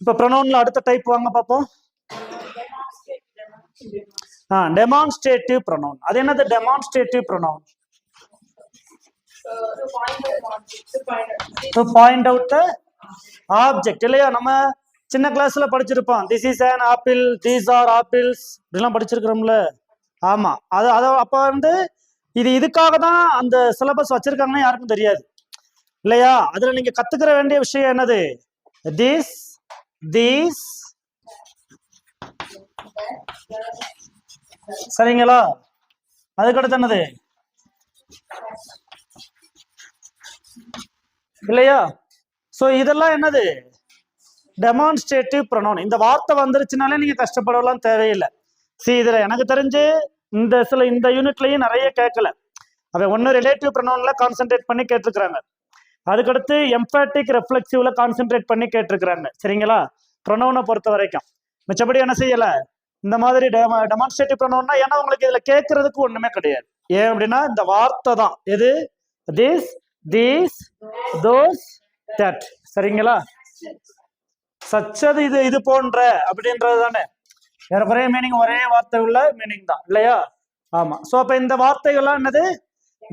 இப்ப ப்ரொனவுன்ல அடுத்த டைப் வாங்க பார்ப்போம். Demonstrative pronoun. அது என்னது demonstrative pronoun? to point out the object. இல்லையா? நம்ம சின்ன கிளாஸ்ல படிச்சிருப்போம். this is an apple, these are apples இதெல்லாம் படிச்சிருக்கிறோம்ல. ஆமா, அது அப்ப வந்து இதுக்காக தான் அந்த சிலபஸ் வச்சிருக்காங்கன்னு யாருக்கும் தெரியாது இல்லையா? அதுல நீங்க கத்துக்கிற வேண்டிய விஷயம் என்னது? this, these, சரிங்களா? அதுக்கடுத்து என்னது இல்லையா? சோ இதெல்லாம் என்னது? Demonstrative pronoun. இந்த வார்த்தை வந்துருச்சுனாலே நீங்க கஷ்டப்படலாம் தேவையில்லை. இதுல எனக்கு தெரிஞ்சு இந்த யூனிட்லயும் நிறைய கேட்கல. அவன் ஒன்னு ரிலேட்டிவ் ப்ரொனவுன்ல கான்சென்ட்ரேட் பண்ணி கேட்டிருக்கிறாங்க. அதுக்கடுத்து எம்பேட்டிக் ரெஃப்ளெக்சிவ்ல கான்சென்ட்ரேட் பண்ணி கேட்டிருக்கிறாங்க. சரிங்களா? ப்ரொனவுனை பொறுத்த வரைக்கும் மிச்சபடி என்ன செய்யல. இந்த மாதிரி டெமான்ஸ்ட்ரேட்டிவ் ப்ரொனவுன்னா ஏன்னா உங்களுக்கு இதுல கேட்கறதுக்கு ஒண்ணுமே கிடையாது. ஏன் அப்படின்னா இந்த வார்த்தை தான் எது? This, these, those, that. சரிங்களா? சச்சது, இது போன்ற அப்படின்றது தானே. ஒரே மீனிங், ஒரே வார்த்தை உள்ள மீனிங் தான் இல்லையா? ஆமா. சோ அப்ப இந்த வார்த்தைகள்லாம் என்னது?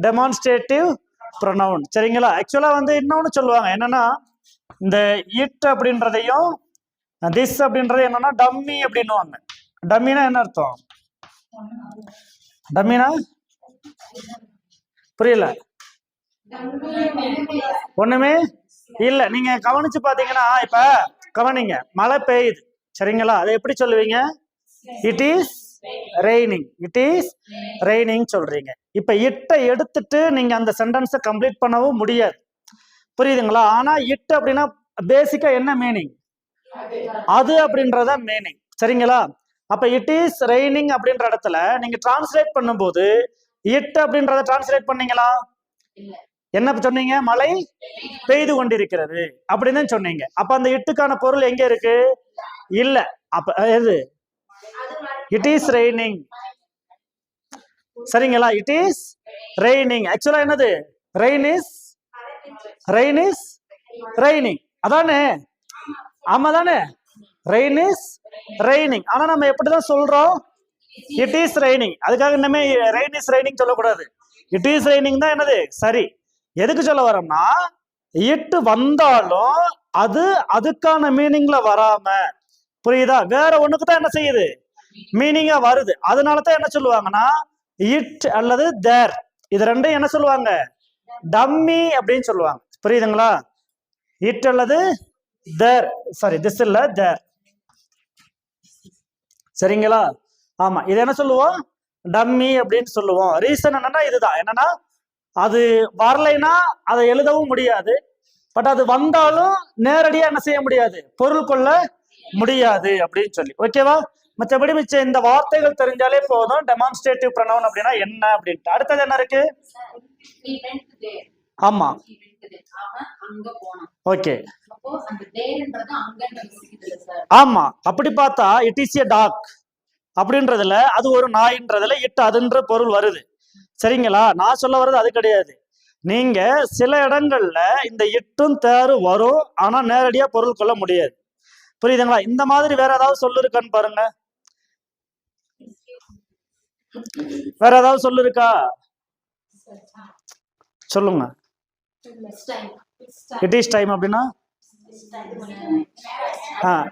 Demonstrative pronoun. சரிங்களா? ஆக்சுவலா வந்து இன்னொன்னு சொல்லுவாங்க என்னன்னா, இந்த இட் அப்படின்றதையும் திஸ் அப்படின்றது என்னன்னா டம்மி அப்படின்னுவாங்க. டம்மினா என்ன அர்த்தம்? டம்மினா புரியல. ஒண்ணுமே இல்ல. நீங்க கவனிச்சு பாத்தீங்கன்னா இப்ப கவனிங்க, மழை பெய்யுது. சரிங்களா? அதை எப்படி சொல்லுவீங்க? It is raining. It is raining சொல்றீங்க. இப்ப இட்டை எடுத்துட்டு நீங்க அந்த சென்டென்ஸை கம்ப்ளீட் பண்ணவும் முடியாது. புரியுதுங்களா? ஆனா இட் அப்படின்னா பேசிக்கா என்ன மீனிங்? அது அப்படின்றத மீனிங். சரிங்களா? அப்ப இட் இஸ் ரெய்னிங் அப்படின்ற இடத்துல நீங்க டிரான்ஸ்லேட் பண்ணும்போது இட் அப்படின்றத டிரான்ஸ்லேட் பண்ணீங்களா? என்ன சொன்னீங்க? மழை பெய்து கொண்டிருக்கிறது அப்படின்னு சொன்னீங்க. அப்ப அந்த இட்டுக்கான பொருள் எங்க இருக்கு? இல்ல. அப்ப எது? It is raining. சரிங்களா? It is raining. ஆக்சுவலா என்னது? Rain is raining. அதானே? ஆமா தானே? Rain is raining. ஆனா நம்ம எப்படிதான் சொல்றோம்? It is raining. அதுக்காக இன்னமே ரெயின் இஸ் ரெய்னிங் சொல்லக்கூடாது. இட் இஸ் ரெய்னிங் தான் என்னது சரி. எதுக்கு சொல்ல வரோம்னா, இட்டு வந்தாலும் அது அதுக்கான மீனிங்ல வராம, புரியுதா, வேற ஒண்ணுக்கு தான் என்ன செய்யுது? மீனிங்கா வருது. அதனாலதான் என்ன சொல்லுவாங்கன்னா இட் அல்லது தேர், இது ரெண்டும் என்ன சொல்லுவாங்க? டம்மி அப்படின்னு சொல்லுவாங்க. புரியுதுங்களா? இட் அல்லது தேர், சாரி திஸ் இல்ல தேர். சரிங்களா? ஆமா, இது என்ன சொல்லுவோம்? டம்மி அப்படின்னு சொல்லுவோம். ரீசன் என்னன்னா இதுதான். என்னன்னா அது வரலைன்னா அதை எழுதவும் முடியாது. பட் அது வந்தாலும் நேரடியா என்ன செய்ய முடியாது? பொருள் கொள்ள முடியாது அப்படின்னு சொல்லி. ஓகேவா? மற்றபடி மிச்சம் இந்த வார்த்தைகள் தெரிஞ்சாலே போதும் டெமான்ஸ்ட்ரேட்டிவ் ப்ரொனவுன் அப்படின்னா என்ன அப்படின்ட்டு. அடுத்தது என்ன இருக்கு? ஆமா, ஓகே. ஆமா, அப்படி பார்த்தா இட் இஸ் எ டாக் அப்படின்றதுல அது ஒரு நாயின்றதுல இட் அதுன்ற பொருள் வருது. சரிங்களா? நான் சொல்ல வர்றது அது கிடையாது. நீங்க சில இடங்கள்ல இந்த இட்டும் தேரும் வரும், ஆனா நேரடியா பொருள் கொள்ள முடியாது. புரியுதுங்களா? இந்த மாதிரி வேற ஏதாவது சொல்லு இருக்கான்னு பாருங்க. வேற ஏதாவது சொல்லு இருக்கா? சொல்லுங்க. இட் இஸ் டைம் அப்படின்னா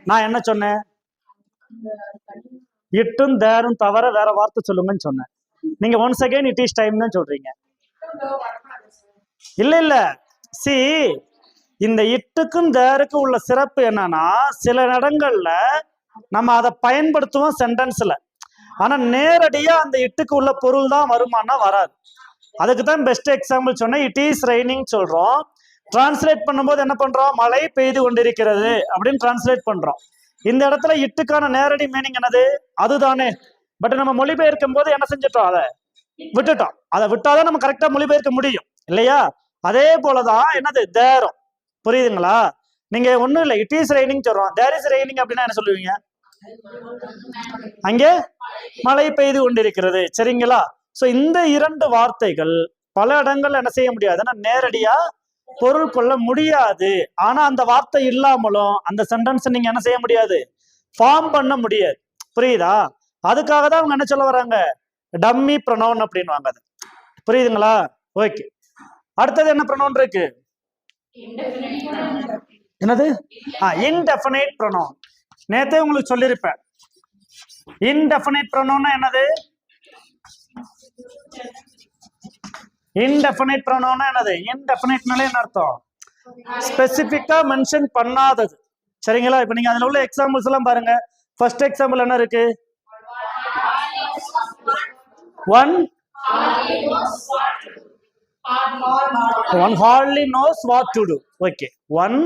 நான் என்ன சொன்னேன்? இட்டும் தேரும் தவிர வேற வார்த்தை சொல்லுங்கன்னு சொன்னேன். நீங்க once again it is time தான் சொல்றீங்க. இல்ல சி, இந்த இட்டுக்கும் தேருக்கும் உள்ள சிறப்பு என்னன்னா, சில இடங்கள்ல நம்ம அதை பயன்படுத்துவோம் சென்டென்ஸ்ல, ஆனா நேரடியா அந்த இட்டுக்கு உள்ள பொருள் தான் வருமானா வராது. அதுக்கு தான் பெஸ்ட் எக்ஸாம்பிள் சொன்னேன். இட் இஸ் ரெய்னிங் சொல்றோம். டிரான்ஸ்லேட் பண்ணும்போது என்ன பண்றோம்? மழை பெய்து கொண்டிருக்கிறது அப்படின்னு டிரான்ஸ்லேட் பண்றோம். இந்த இடத்துல இட்டுக்கான நேரடி மீனிங் என்னது? அதுதானே. பட் நம்ம மொழிபெயர்க்கும் போது என்ன செஞ்சிட்டோம்? அதை விட்டுட்டோம். அதை விட்டாதான் நம்ம கரெக்டா மொழிபெயர்க்க முடியும் இல்லையா? அதே போலதான் என்னது தேரும். புரியுதுங்களா? நீங்க ஒண்ணும் இல்லை, இட் இஸ் ரெய்னிங் சொல்றோம், தேர் இஸ் ரெய்னிங் அப்படின்னா என்ன சொல்லுவீங்க? அங்கே மழை பெய்து கொண்டிருக்கிறது. சரிங்களா? சோ இந்த இரண்டு வார்த்தைகள் பல இடங்கள்ல என்ன செய்ய முடியாதுன்னா நேரடியா பொருள் கொள்ள முடியாது. ஆனா அந்த வார்த்தை இல்லாமலும் அந்த சென்டென்ஸ் நீங்க என்ன செய்ய முடியாது, ஃபார்ம் பண்ண முடியாது. புரியுதா? அதுக்காக தான் அவங்க என்ன சொல்ல வராங்க, டம்மி ப்ரொனவுன் அப்படின்வாங்க. அது புரியுதுங்களா? ஓகே. அடுத்தது என்ன ப்ரொனவுன் இருக்கு? என்னது? Indefinite pronoun. நேத்தே உங்களுக்கு சொல்லியிருப்பேன். இன்டெஃபினைட் ப்ரொனவுன் என்னது? இன்டெஃபினைட் ப்ரொனவுன் என்னது? இன்டெஃபினைட்னாலே என்ன அர்த்தம்? ஸ்பெசிபிக்கா மென்ஷன் பண்ணாதது. சரிங்களா? இப்ப நீங்க அதுல உள்ள எக்ஸாம்பிள்ஸ் எல்லாம் பாருங்க. ஃபர்ஸ்ட் எக்ஸாம்பிள் என்ன இருக்கு? One hardly knows what to do. Okay. One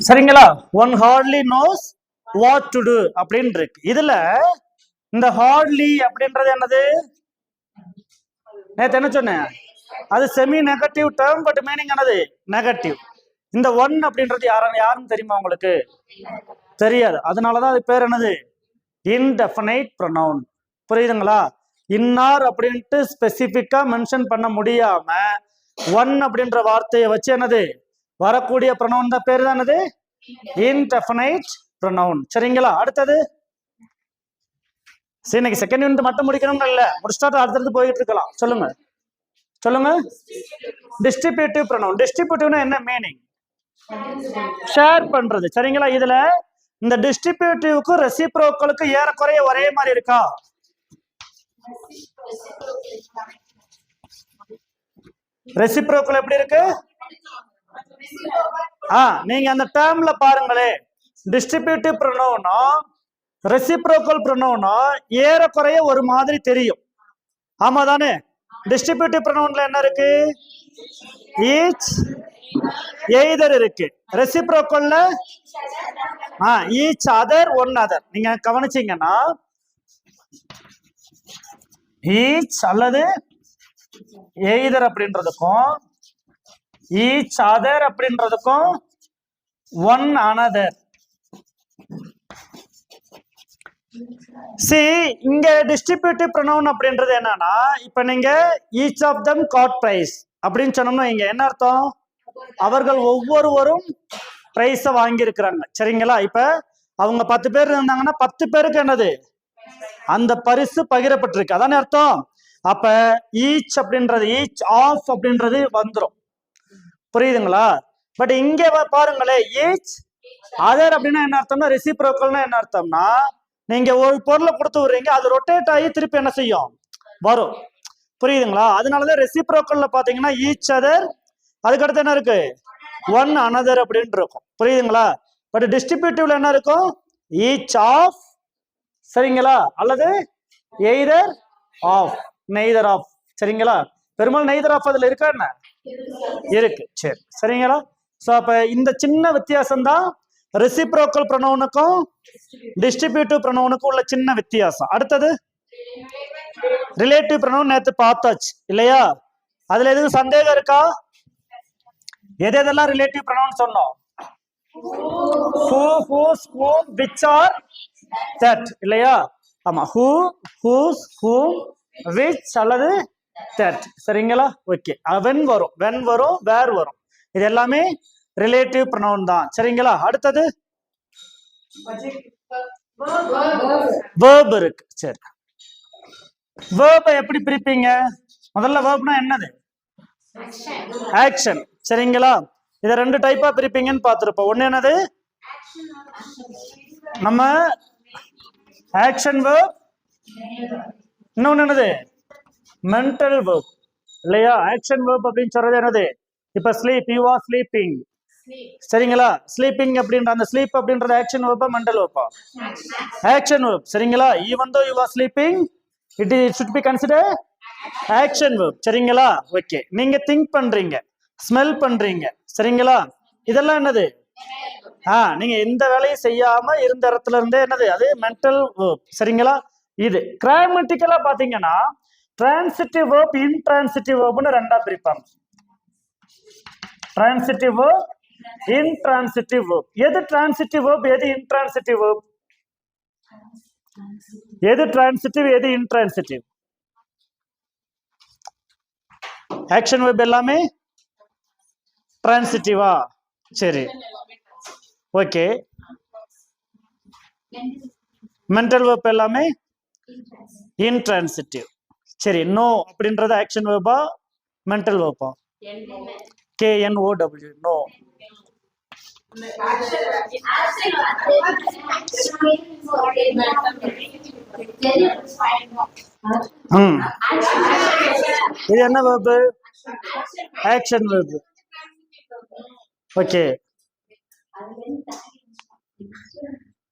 சரிங்களா? One hardly knows what to do அப்படின்னு இருக்கு. இதுல இந்த hardly அப்படின்றது என்னது? நேத்து என்ன சொன்னேன்? அது semi negative term, but meaning என்னது? நெகட்டிவ். இந்த ஒன் அப்படின்றது யாருன்னு தெரியுமா உங்களுக்கு? தெரியாது. அதனாலதான் அது பேர் என்னது? Indefinite pronoun. புரியுதுங்களா? இன்னார் அப்படின்ட்டு ஸ்பெசிபிக்கா மென்ஷன் பண்ண முடியாம ஒன் அப்படின்ற வார்த்தையை வச்சு என்னது வரக்கூடிய ப்ரொனவுன் தான் பேர் தான் என்னது? Indefinite pronoun. சரிங்களா? அடுத்தது சரி, இன்னைக்கு செகண்ட் யூனிட் மட்டும் முடிக்கணும்னு இல்ல, முடிச்சுட்டு அடுத்தது போயிட்டு இருக்கலாம். சொல்லுங்க சொல்லுங்க. Distributive pronoun. டிஸ்ட்ரிபியூட்டிவ்னா என்ன மீனிங்? ஷேர் பண்றது. சரிங்களா? இதுல இந்த டிஸ்ட்ரிபியூட்டிவ்க்கு ரெசிப்ரோக்கலுக்கு ஏறக்குறைய ஒரே மாதிரி இருக்கா? ரெசிப்ரோக்கல் எப்படி இருக்கு? நீங்க அந்த டேர்ம்ல பாருங்களே, டிஸ்ட்ரிபியூட்டிவ் ப்ரொனவுனும் ரெசிப்ரோக்கல் ப்ரொனவுனும் ஏறக்குறைய ஒரு மாதிரி தெரியும். ஆமா தானே? டிஸ்ட்ரிபியூட்டிவ் ப்ரொனவுன்ல என்ன இருக்கு? ஈச், எய்தர் இருக்கு. ரெசிப்ரோக்கல்ல ஈச் அதர், ஒன் அதர். நீங்க கவனிச்சீங்கன்னா ஈச் அல்லது எய்தர் அப்படின்றதுக்கும் ஈச் அதர் அப்படின்றதுக்கும் ஒன் அனதர். See, இங்க டிஸ்ட்ரிபியூட்டிவ் ப்ரொனவுன் அப்படின்றது என்னன்னா, இப்ப நீங்க each of them got prize அப்படின்னு சொன்னோம்னா இங்க என்ன அர்த்தம்? அவர்கள் ஒவ்வொருவரும் பிரைஸ வாங்கி இருக்கிறாங்க. சரிங்களா? இப்ப அவங்க 10 பேர் இருந்தாங்கன்னா 10 பேருக்கு என்னது? அந்த பரிசு பகிரப்பட்டிருக்கு. அதானே அர்த்தம்? அப்ப ஈச் அப்படின்றது, ஈச் ஆஃப் அப்படின்றது வந்துடும். புரியுதுங்களா? பட் இங்க பாருங்களேன், ஈச் அதர் அப்படின்னா என்ன அர்த்தம்னா, ரெசிப்ரோக்கல்னா என்ன அர்த்தம்னா, நீங்க ஒரு பொருளை கொடுத்து விடுறீங்க, அது ரொட்டேட் ஆகி திருப்பி என்ன செய்யும்? வரும். புரியுதுங்களா? அதனாலதான் ரெசிப்ரோக்கல்ல பாத்தீங்கன்னா ஈச் அதர், அதுக்கடுத்து என்ன இருக்கு? ஒன் அனதர் அப்படின்னு இருக்கும். புரியுதுங்களா? பட் டிஸ்ட்ரிபியூட்டிவ்ல என்ன இருக்கும்? ஈச் ஆஃப், சரிங்களா, அல்லது எய்தர் ஆஃப், நெய்தர் ஆஃப். சரிங்களா? பெரும்பாலும் நெய்தர் ஆஃப் அதுல இருக்கா என்ன? இருக்கு. சரி, சரிங்களா? சோ அப்ப இந்த சின்ன வித்தியாசம் தான் ரெசிப்ரோக்கல் ப்ரொனவுனுக்கும் டிஸ்ட்ரிபியூட்டிவ் ப்ரொனவுனுக்கும் உள்ள சின்ன வித்தியாசம். அடுத்தது ரிலேட்டிவ் ப்ரொனவுன் நேத்து பார்த்தாச்சு இல்லையா? அதுல எதுவும் சந்தேகம் இருக்கா? எதெல்லாம் ரிலேட்டிவ் ப்ரொனவுன் சொன்னோம்? who, whose, whom, which or that இல்லையா? ஆமா, who, whose, whom, which அல்லது that. சரிங்களா? ஓகே. when வரும், when வரும், where வரும். இது எல்லாமே ரிலேட்டிவ் ப்ரொனவுன் தான். சரிங்களா? அடுத்தது verb இருக்கு. சரி, verb எப்படி பிரிப்பீங்க? முதல்ல verbனா என்னது? ஆக்ஷன். சரிங்களா? இத ரெண்டு டைப்பா பிரிப்பீங்கன்னு பார்த்திருப்போம். ஒண்ணு என்னது? நம்ம ஆக்ஷன் verb, இன்னொன்னு என்னது? மென்டல் verb இல்லையா? ஆக்ஷன் verb அப்படின்னு சொல்றது என்னது? இப்ப ஸ்லீப், யூ ஆர் ஸ்லீப்பிங். சரிங்களா? ஸ்லீப்பிங் அப்படின்ற அந்த ஸ்லீப் அப்படின்றது action verb, mental verb? Action verb. சரிங்களா? even though you are sleeping, it should be considered action verb. சரிங்களா? ஓகே. நீங்க திங்க் பண்றீங்க, ஸ்மெல் பண்றீங்க. சரிங்களா? இதெல்லாம் என்னது? நீங்க எந்த வேலையும் செய்யாம இருந்த இடத்துல இருந்தே என்னது? அது மென்டல் verb. சரிங்களா? இது கிராமட்டிக்கலா பாத்தீங்கன்னா டிரான்சிட்டிவ் verb, இன்ட்ரான்சிட்டிவ் verbனு ரெண்டா பிரிப்பாங்க. Transitive verb, intransitive verb. எது டிரான்சிட்டிவ் verb, எது இன்ட்ரான்சிட்டிவ் verb? எது டிரான்சிட்டிவ் எது இன்ட்ரான்சிட்டிவ்? ஆக்ஷன் வெர்ப் எல்லாமே டிரான்சிட்டிவா? சரி, ஓகே. மென்டல் வெர்ப் எல்லாமே இன்ட்ரான்சிட்டிவ். சரி, நோ அப்படின்றது ஆக்ஷன் வெர்பா மென்டல் வெர்பா? KNOW, know. இது என்ன வெர்பு? Action verb. ஓகே,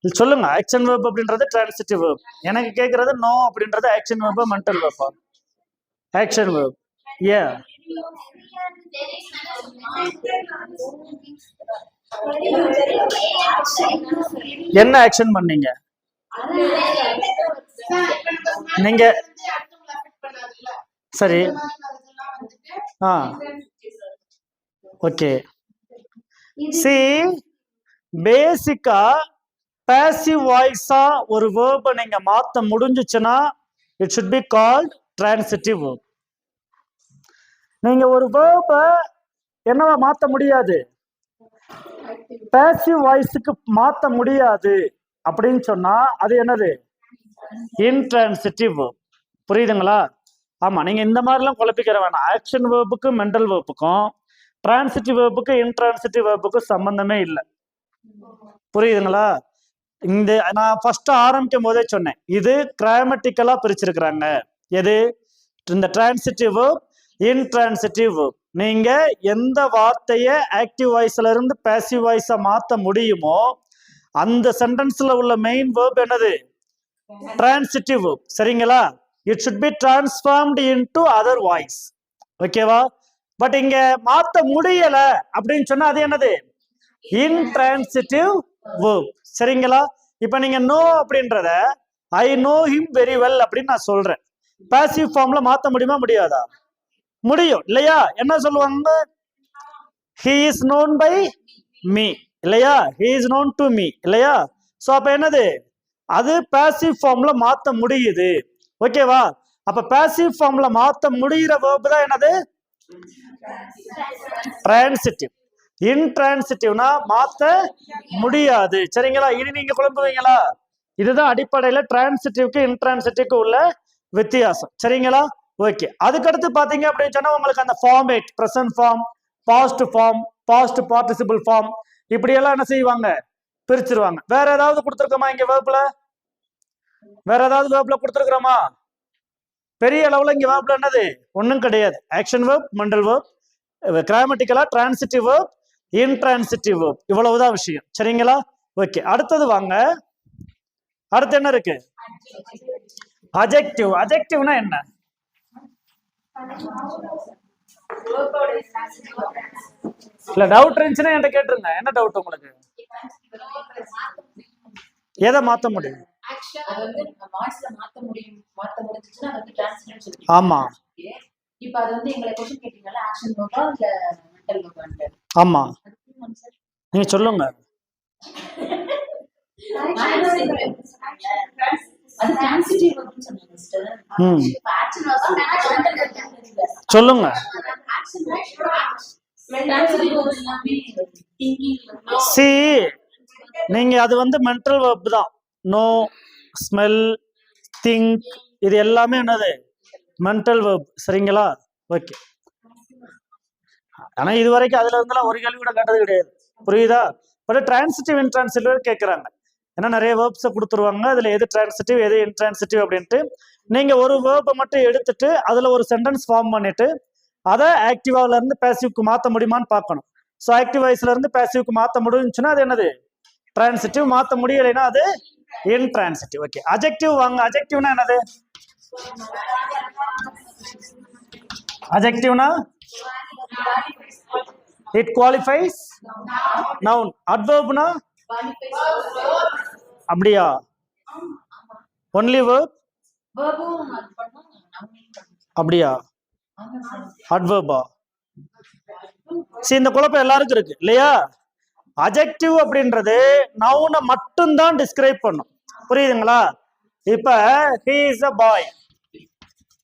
சொல்லுங்க. ஆக்ஷன் வெர்ப் அப்படின்றது டிரான்சிட்டிவ் வெர்ப். எனக்கு கேக்குறது நோ அப்படின்றது ஆக்ஷன் வெர்பா மென்டல் வெர்பா? Action verb. ஏ என்ன ஆக்ஷன் பண்ணீங்க நீங்க? சரி, ஓகே. சி பேசிக்கா பாசிவ் வாய்ஸா ஒரு வேர்பை நீங்க மாத்த முடிஞ்சுச்சுன்னா it should be called transitive verb. நீங்க ஒரு வேர்பை என்னவா மாத்த முடியாது? பாசிவ் வாய்ஸுக்கு மாத்த முடியாது அப்படின்னு சொன்னா அது என்னது? Intransitive verb. புரியுதுங்களா? ஆமா, நீங்க இந்த மாதிரிலாம் குழப்பிக்கிற வேணாம். ஆக்ஷன் வேர்புக்கும் மென்டல் வேர்புக்கும் டிரான்சிட்டிவ் வேர்புக்கு இன்ட்ரான்சிட்டிவ் வேர்புக்கும் சம்பந்தமே இல்லை. புரியுதுங்களா? இந்த நான் ஃபர்ஸ்ட் ஆரம்பிக்கும் போதே சொன்னேன், இது கிராமட்டிக்கலா பிரிச்சிருக்கிறாங்க. எது? இந்த டிரான்சிட்டிவ் வேர்ப், இன்ட்ரான்சிட்டிவ் வேர்ப். நீங்க எந்த வார்த்தையை ஆக்டிவ் வாய்ஸ்ல இருந்து பாசிவ் வாய்ஸா மாத்த முடியுமோ அந்த சென்டென்ஸ்ல உள்ள மெயின் வேர்ப் என்னது? Transitive verb. சரிங்களா? It should be transformed into other voice. ஓகேவா? பட் இங்க மாத்த முடியல அப்படின்னு சொன்னா அது என்னது? Intransitive verb. சரிங்களா? இப்ப நீங்க நோ அப்படின்றத I know him very well அப்படின்னு நான் சொல்றேன். பாசிவ் ஃபார்ம்ல மாத்த முடியுமா முடியாதா? முடியும் இல்லையா? என்ன சொல்லுவாங்க? he is known by me இல்லையா? he is known to me இல்லையா? சோ அப்ப என்னது? அது பாசிவ் ஃபார்ம்ல மாத்த முடியுது. ஓகேவா? அப்ப பாசிவ் ஃபார்ம்ல மாத்த முடிகிற verb தான் என்னது? டிரான்சிட்டிவ். இன்ட்ரான்சிட்டிவ்னா மாத்த முடியாது. சரிங்களா? இது நீங்க குழம்புவீங்களா? இதுதான் அடிப்படையில டிரான்சிட்டிவ்க்கு இன்ட்ரான்சிட்டிவ்க்கு உள்ள வித்தியாசம். சரிங்களா? ஓகே. அதுக்கடுத்து பாத்தீங்க அப்படின்னு சொன்னா உங்களுக்கு அந்த format, present form, past form, past participle form, இப்படி எல்லாம் என்ன செய்வாங்க? பிரிச்சிருவாங்க. வேற ஏதாவது கொடுத்துருக்கோமா இங்க வேர்ப்ல? வேற ஏதாவது வேர்ப்ல கொடுத்துருக்கிறோமா? பெரிய அளவுல இங்க வேர்ப்ல என்னது? ஒன்றும் கிடையாது. ஆக்ஷன் வேர்ப், மென்டல் வேர்ப், கிராமட்டிக்கலா டிரான்சிட்டிவ் வேர்ப், இன்ட்ரான்சிட்டிவ் வேர்ப், இவ்வளவுதான் விஷயம். சரிங்களா? ஓகே, அடுத்தது வாங்க. அடுத்து என்ன இருக்கு? அஜெக்டிவ். அஜெக்டிவ்னா என்ன? இல்ல டவுட் இருந்துச்சுன்னா என்கிட்ட கேட்டுருங்க. என்ன டவுட் உங்களுக்கு? எதை மாத்த முடியும்? ஆமா, ஆமா, நீங்க சொல்லுங்க. சொல்லுங்க. சி நீங்க அது வந்து மென்டல் வெர்ப் தான். நோ, ஸ்மெல், திங்க், இது எல்லாமே என்னது? Mental verb. சரிங்களா? ஓகே. ஆனா இது வரைக்கும் அதுல இருந்தெல்லாம் ஒரு கேள்வி கூட கேட்டது கிடையாது. புரியுதா? பட் டிரான்சிட்டிவ் இன்ட்ரான்சிட்டிவ் கேட்கறாங்க. ஏன்னா நிறைய வேர்ப்ஸை கொடுத்துருவாங்க. அதுல எது டிரான்சிட்டிவ் எது இன்ட்ரான்சிட்டிவ் அப்படின்ட்டு நீங்க ஒரு வேர்பை மட்டும் எடுத்துட்டு அதுல ஒரு சென்டென்ஸ் ஃபார்ம் பண்ணிட்டு அதை ஆக்டிவால இருந்து பாசிவ்க்கு மாத்த முடியுமான்னு பார்க்கணும். ஸோ ஆக்டிவ் வாய்ஸ்ல இருந்து பாசிவ்க்கு மாத்த முடிஞ்சுன்னா அது என்னது? டிரான்சிட்டிவ். மாத்த முடியலைன்னா அது இன்ட்ரான்சிட்டிவ். ஓகே, அஜெக்டிவ் வாங்க. அஜெக்டிவ்னா என்னது? அஜெக்டிவ்னா it qualifies noun. adverbனா அப்படியா? only verb அப்படியா? adverb-ஆ? இந்த குழப்பம் எல்லாருக்கும் இருக்கு இல்லையா? அஜெக்டிவ் அப்படின்றது நவுனை மட்டும் தான் டிஸ்கிரைப் பண்ணும். புரியுதுங்களா? இப்ப he is a boy,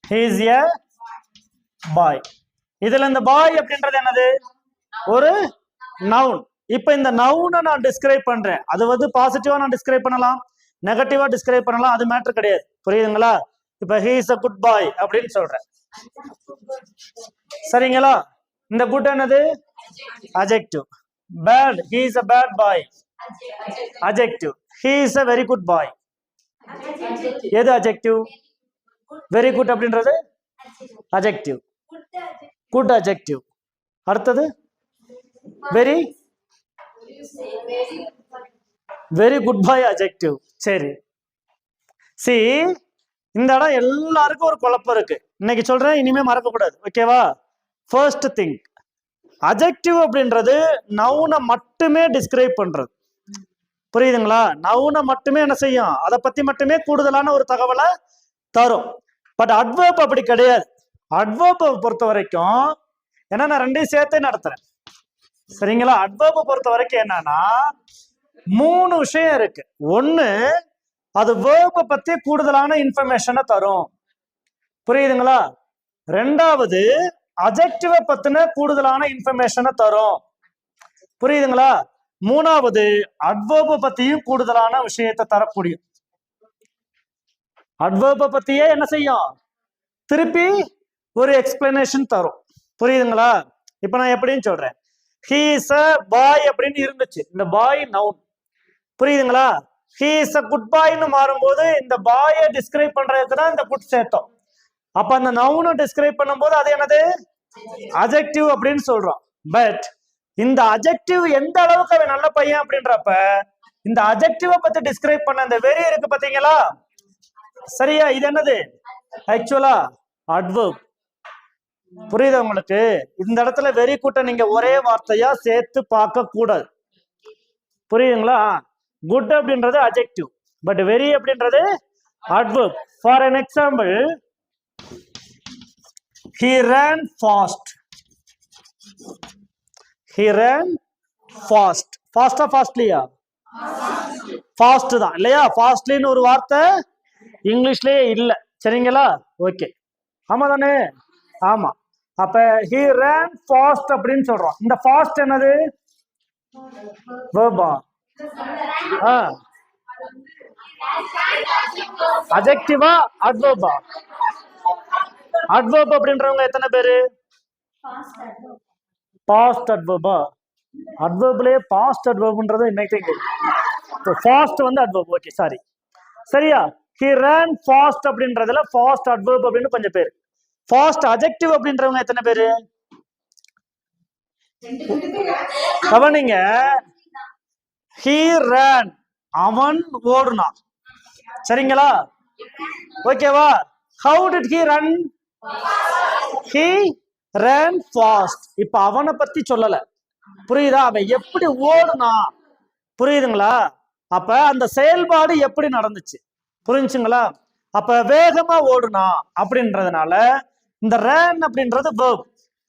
he is a boy. இதுல இந்த பாய் அப்படின்றது என்னது? ஒரு நவுன். இப்ப இந்த நவுனை நான் டிஸ்கிரைப் பண்றேன். அது வந்து பாசிட்டிவா நான் டிஸ்கிரைப் பண்ணலாம், நெகட்டிவா டிஸ்கிரைப் பண்ணலாம், அது மேட்டர் கிடையாது. புரியுதுங்களா? இப்ப he is a good boy அப்படின்னு சொல்றேன். சரிங்களா? இந்த குட் என்னது? adjective. bad, he is a bad boy, adjective. he is a very good boy, எது adjective? very good அப்படின்றது adjective, good adjective. அடுத்தது very very good boy adjective. சரி, see இந்த இடம் எல்லாருக்கும் ஒரு குழப்பம் இருக்கு. இன்னைக்கு சொல்றேன், இனிமே மறக்க கூடாது. ஓகேவா? ஃபர்ஸ்ட் திங், adjective அப்படின்றது நவுனை மட்டுமே டிஸ்கிரைப் பண்றது. புரியுதுங்களா? நவுனை மட்டுமே என்ன செய்யும்? அதை பத்தி மட்டுமே கூடுதலான ஒரு தகவலை தரும். பட் adverb அப்படி கிடையாது. adverb பொறுத்த வரைக்கும் ஏன்னா நான் ரெண்டையும் சேர்த்தே நடத்துறேன். சரிங்களா? adverb பொறுத்த வரைக்கும் என்னன்னா 3 விஷயம் இருக்கு. ஒண்ணு, அது verb பத்தி கூடுதலான இன்ஃபர்மேஷனை தரும். புரியுதுங்களா? ரெண்டாவது, adjective பத்தின கூடுதலான இன்ஃபர்மேஷனை தரும். புரியுதுங்களா? மூணாவது, adverb பத்தியும் கூடுதலான விஷயத்தை தரக்கூடிய. adverb பத்தியே என்ன செய்யும்? திருப்பி ஒரு எக்ஸ்பிளனேஷன் தரும். புரியுதுங்களா? இப்ப நான் எப்படின்னு சொல்றேன். he is a boy அப்படின்னு இருந்துச்சு, இந்த பாய் நவுன். புரியுதுங்களா? he is a good boy ன்னு மாறும்போது இந்த பாயை டிஸ்கிரைப் பண்றதுக்கு தான் இந்த குட் சேர்த்தோம். அப்ப அந்த நவுனை டிஸ்கிரைப் பண்ணும்போது அது என்னது? adjective அப்படின்னு சொல்றோம். பட் இந்த adjective எந்த அளவுக்கு அவன் நல்ல பையன் அப்படின்றப்ப இந்த adjective பத்தி டிஸ்கிரைப் பண்ண இந்த வெரி இருக்கு பாத்தீங்களா? சரியா? இது என்னது? ஆக்சுவலா adverb. புரியுதா உங்களுக்கு? இந்த இடத்துல வெரி கூட்ட நீங்க ஒரே வார்த்தையா சேர்த்து பார்க்க கூடாது. புரியுதுங்களா? குட் அப்படின்றது adjective, பட் வெரி அப்படின்றது adverb. For an example, he ran fast. he ran fast. ஃபாஸ்டா ஃபாஸ்ட்லியா? ஃபாஸ்ட் தான் இல்லையா? ஃபாஸ்ட்லின்னு ஒரு வார்த்தை இங்கிலீஷ்லயே இல்ல. சரிங்களா? ஓகே, ஆமா தானே? ஆமா. அப்ப he ran fast அப்படின்னு சொல்றோம். இந்த ஃபாஸ்ட் என்னது? verb. adjective adverb? adverb அப்படின்றவங்க எத்தனை பேரு? past adverb. adverbலயே past adverbன்றது இன்னைக்கு fast வந்து adverb. Okay, sorry. சரியா? he ran fast அப்படின்றதுல fast adverb அப்படின்னு கொஞ்சம் பேர். fast adjective அப்படின்றவங்க எத்தனை பேரு? கவனிங்க. he ran, அவன் ஓடுனான். சரிங்களா? ஓகேவா? how did he run? he ran fast. இப்ப அவனை பத்தி சொல்லல. புரியுதா? அவன் எப்படி ஓடுனான். புரியுதுங்களா? அப்ப அந்த செயல்பாடு எப்படி நடந்துச்சு? புரிஞ்சுங்களா? அப்ப வேகமா ஓடுனா அப்படின்றதுனால இந்த ran அப்படின்றது verb.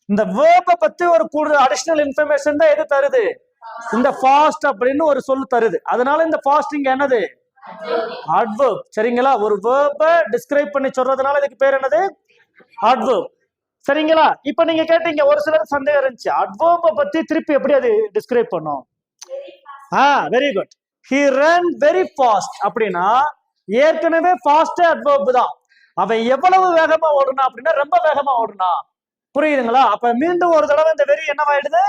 இந்த verb பத்தி ஒரு கூடுதல் அடிஷனல் இன்ஃபர்மேஷன் தான் எது தருது? இந்த fast அப்படின்னு ஒரு சொல் தருது. அதனால இந்த fast இங்க என்னது? adverb. சரிங்களா? ஒரு verb டிஸ்கிரைப் பண்ணி சொல்றதுனால இதுக்கு பேர் என்னது? adverb. சரிங்களா? இப்ப நீங்க கேட்டீங்க, ஒரு சிலர் சந்தேகம் இருந்துச்சு, adverb பத்தி திருப்பி எப்படி அது டிஸ்கிரைப் பண்ணும்? Very good. he ran very fast அப்படின்னா ஏற்கனவே ஃபாஸ்ட் adverb தான். அவன் எவ்வளவு வேகமா ஓடுனா அப்படின்னா ரொம்ப வேகமா ஓடுனா. புரியுதுங்களா? அப்ப மீண்டும் ஒரு தடவை இந்த வெரி என்னவாயிடுது?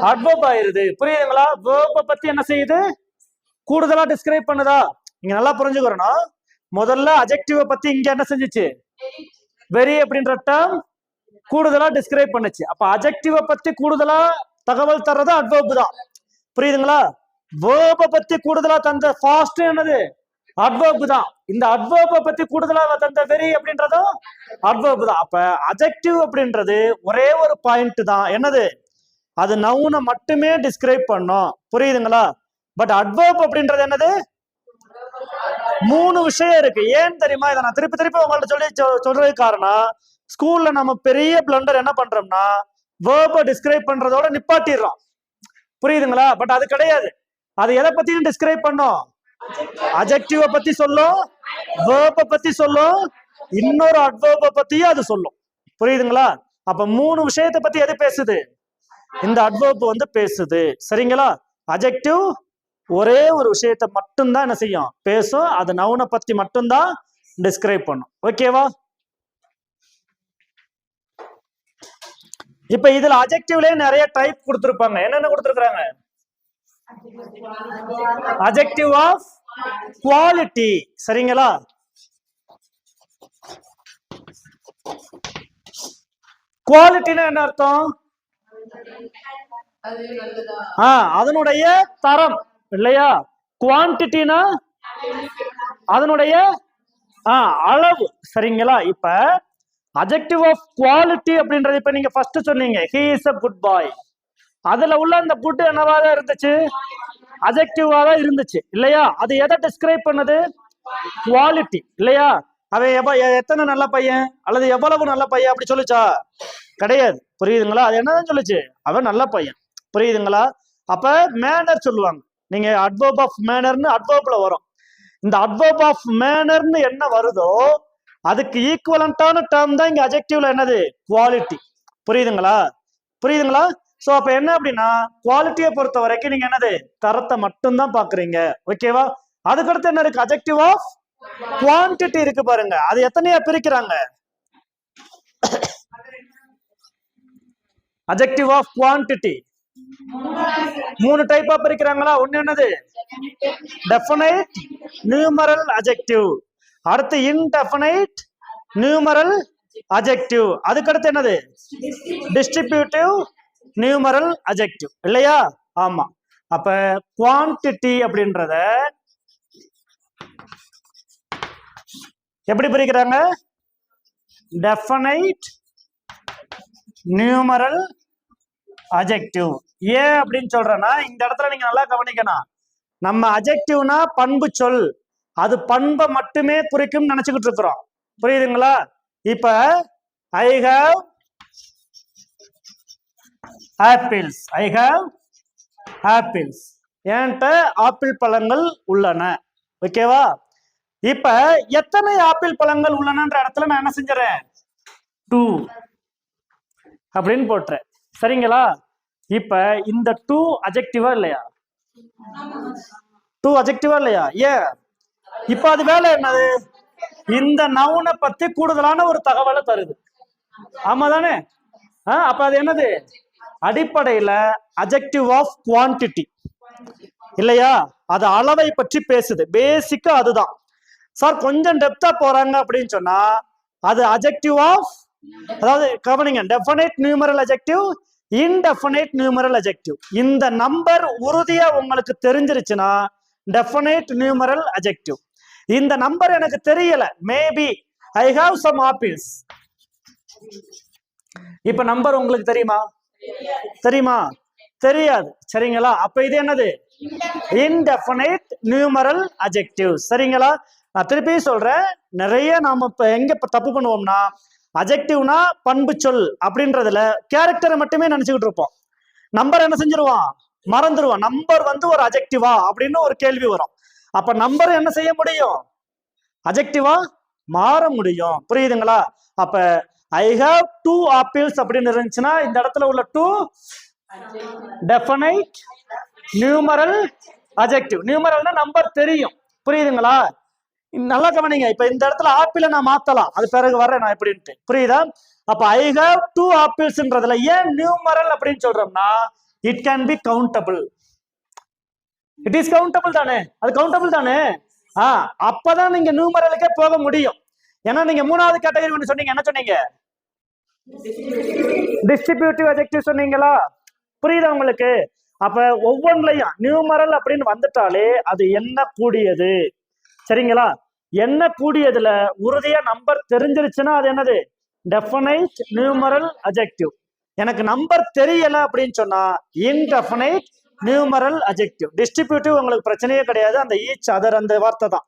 adverb ஆயிருது. புரியுதுங்களா? verb பத்தி என்ன செய்யுது? கூடுதலா டிஸ்கிரைப் பண்ணுதா? நீங்க நல்லா புரிஞ்சுக்கணும். முதல்ல adjective பத்தி இங்க என்ன செஞ்சுச்சு? வெரி அப்படின்ற டேர்ம் கூடுதலா டிஸ்கிரைப் பண்ணுச்சு. அப்ப adjective பத்தி கூடுதலா தகவல் தர்றது adverb தான். புரியுதுங்களா? verb பத்தி கூடுதலா தந்த fast என்னது? adverb தான். இந்த adverb பத்தி கூடுதலா தந்த வெரி அப்படின்றதும் adverb தான். அப்ப adjective அப்படின்றது ஒரே ஒரு பாயிண்ட் தான். என்னது? அது நவுனை மட்டுமே டிஸ்கிரைப் பண்ணும். புரியுதுங்களா? பட் adverb அப்படின்றது என்னது? 3 விஷயம் இருக்கு. ஏன் தெரியுமா? இதை நான் திருப்பி திருப்பி உங்கள்ட்ட சொல்றது காரணம், ஸ்கூல்ல நம்ம பெரிய பிளண்டர் என்ன பண்றோம்னா verb டிஸ்கிரைப் பண்றதோட நிப்பாட்டிடுறோம். புரியுதுங்களா? பட் அது கிடையாது. அது எதை பத்தியும் டிஸ்கிரைப் பண்ணும்? அட்ஜெக்டிவ பத்தி சொல்லும், வேர்ப பத்தி சொல்லும், இன்னொரு அட்வர்ப பத்தியும் அது சொல்லும். புரியுதுங்களா? அப்ப 3 விஷயத்தை பத்தி எது பேசுது? இந்த அட்வர்ப் வந்து பேசுது. சரிங்களா? அட்ஜெக்டிவ் ஒரே ஒரு விஷயத்தை மட்டும்தான் என்ன செய்யும்? பேசும். அது நவுனை பத்தி மட்டும்தான் டிஸ்கிரைப் பண்ணும். ஓகேவா? இப்ப இதுல அட்ஜெக்டிவ்லயே நிறைய டைப் கொடுத்திருப்பாங்க. என்னென்ன கொடுத்திருக்காங்க? Adjective of quality. சரிங்களா? குவாலிட்டினா என்ன அர்த்தம்? அதனுடைய தரம் இல்லையா? குவான்டிட்டினா அதனுடைய அளவு. சரிங்களா? இப்ப அட்ஜெக்டிவ் ஆஃப் குவாலிட்டி அப்படின்றது இப்ப நீங்க ஃபர்ஸ்ட் சொன்னீங்க he is a good boy. அதுல உள்ள அந்த குட் என்னவா தான் இருந்துச்சு? அட்ஜெக்டிவா தான் இருந்துச்சு இல்லையா? அது எதை டிஸ்கிரைப் பண்ணுது? குவாலிட்டி இல்லையா? அவன் எத்தனை நல்ல பையன் அல்லது எவ்வளவு நல்ல பையன் அப்படி சொல்லுச்சா? கிடையாது. புரியுதுங்களா? அது என்னதான் சொல்லுச்சு? அவன் நல்ல பையன். புரியுதுங்களா? அப்ப மேனர் சொல்லுவாங்க. நீங்க அட்வர்ப் ஆஃப் மேனர்னு அட்வர்ப்ல வரும். இந்த அட்வர்ப் ஆஃப் மேனர்னு என்ன வருதோ அதுக்கு ஈக்குவலண்டான டேர்ம் தான் இங்க அட்ஜெக்டிவ்ல என்னது? குவாலிட்டி. புரியுதுங்களா? புரியுதுங்களா? சோ அப்ப என்ன அப்படின்னா குவாலிட்டியை பொறுத்த வரைக்கும் நீங்க என்னது? தரத்தை மட்டும்தான் பாக்குறீங்க. ஓகேவா? அதுக்கடுத்து என்ன இருக்கு? அட்ஜெக்டிவ் ஆஃப் குவான்டிட்டி இருக்கு பாருங்க. அது எத்தனையா பிரிக்கிறாங்க? அட்ஜெக்டிவ் ஆஃப் குவான்டிட்டி 3 டைப்பா பிரிக்கிறாங்களா? ஒண்ணு என்னது? Definite numeral adjective. அடுத்து இன்டெஃபினைட் நியூமரல் அட்ஜெக்டிவ். அதுக்கடுத்து என்னது? டிஸ்ட்ரிபியூட்டிவ் நியூமரல் அட்ஜெக்டிவ் இல்லையா? ஆமா. அப்ப குவான்டிட்டி அப்படின்றத எப்படி பிரிக்கிறாங்க? Definite numeral adjective. ஏன் அப்படின்னு சொல்றேன்னா இந்த இடத்துல நீங்க நல்லா கவனிக்கணும். நம்ம அட்ஜெக்டிவ்னா பண்பு சொல், அது பண்பை மட்டுமே குறிக்கும் நினைச்சுக்கிட்டு இருக்கிறோம். புரியுதுங்களா? இப்ப I have apples. I have apples. என்கிட்ட ஆப்பிள் பழங்கள் உள்ளன. ஓகேவா? இப்ப எத்தனை ஆப்பிள் பழங்கள் உள்ளனன்ற இடத்துல நான் என்ன செஞ்சறேன்? 2 அப்படின்னு போட்டுறேன். சரிங்களா? இப்ப இந்த 2 அட்ஜெக்டிவா இல்லையா? 2 அட்ஜெக்டிவா இல்லையா? ஏன்? இப்ப அது வேலை என்னது? இந்த நவுனை பத்தி கூடுதலான ஒரு தகவலை தருது. ஆமா தானே? அப்ப அது என்னது? அடிப்படையில அட்ஜெக்டிவ் ஆஃப் குவான்டிட்டி இல்லையா? அது அளவை பற்றி பேசுது. பேசிக்கா அதுதான். சார் கொஞ்சம் டெப்தா போறாங்க அப்படின்னு சொன்னா அது அட்ஜெக்டிவ் ஆஃப், அதாவது கவனிங்க, definite numeral adjective, indefinite numeral adjective. இந்த நம்பர் உறுதியா உங்களுக்கு தெரிஞ்சிருச்சுன்னா டெஃபினைட் நியூமரல் அட்ஜெக்டிவ். இந்த நம்பர் எனக்கு தெரியல, maybe I have some apples. இப்ப நம்பர் உங்களுக்கு தெரியுமா? தெரியுமா? தெரியாது. சரிங்களா? அப்ப இது என்னது? Indefinite numeral adjective. சரிங்களா? நான் திருப்பி சொல்றேன். நிறைய நாம இப்ப எங்க தப்பு பண்ணுவோம்னா அட்ஜெக்டிவ்னா பண்பு சொல் அப்படின்றதுல கேரக்டரை மட்டுமே நினைச்சுக்கிட்டு இருப்போம். நம்பர் என்ன செஞ்சிருவான்? மறந்துடுவான். நம்பர் வந்து ஒரு அட்ஜெக்டிவா அப்படின்னு ஒரு கேள்வி வரும். அப்ப நம்பர் என்ன செய்ய முடியும்? அட்ஜெக்டிவா மாற முடியும். புரியுதுங்களா? அப்ப ஐ ஹாவ் 2 ஆப்பிள்ஸ் அப்படின்னு இருந்துச்சுன்னா இந்த இடத்துல உள்ள 2 டெஃபினைட் நியூமரல் அட்ஜெக்டிவ். நியூமரல்னா நம்பர் தெரியும். புரியுதுங்களா? நல்லா கவனிங்க. இப்ப இந்த இடத்துல ஆப்பிள நான் மாத்தலாம், அது பிறகு வர்றேன் நான் எப்படின்ட்டு. புரியுதா? அப்ப ஐ ஹாவ் 2 ஆப்பிள்ஸ்ன்றதுல ஏன் நியூமரல் அப்படின்னு சொல்றோம்னா it can be countable. It is countable தானே? அது கவுண்டபிள் தானே? அப்பதான் நீங்க நியூமரலுக்கே போக முடியும். ஏன்னா நீங்க 3வது கேட்டகரி ஒன்று சொன்னீங்க. என்ன சொன்னீங்க? டிஸ்ட்ரிபியூட்டிவ் அட்ஜெக்டிவ் சொன்னீங்களா? புரியுதா உங்களுக்கு? அப்ப ஒவ்வொன்றையும் நியூமரல் அப்படின்னு வந்துட்டாலே அது என்ன கூடியது. சரிங்களா? என்ன கூடியதுல உறுதியா நம்பர் தெரிஞ்சிருச்சுன்னா அது என்னது? Definite numeral adjective. எனக்கு நம்பர் தெரியல அப்படின்னு சொன்னா இன்டெஃபினைட் நியூமரல் அட்ஜெக்டிவ். டிஸ்ட்ரிபியூட்டிவ் உங்களுக்கு பிரச்சனையே கிடையாது. அந்த ஈச் அதர் அந்த வார்த்தை தான்.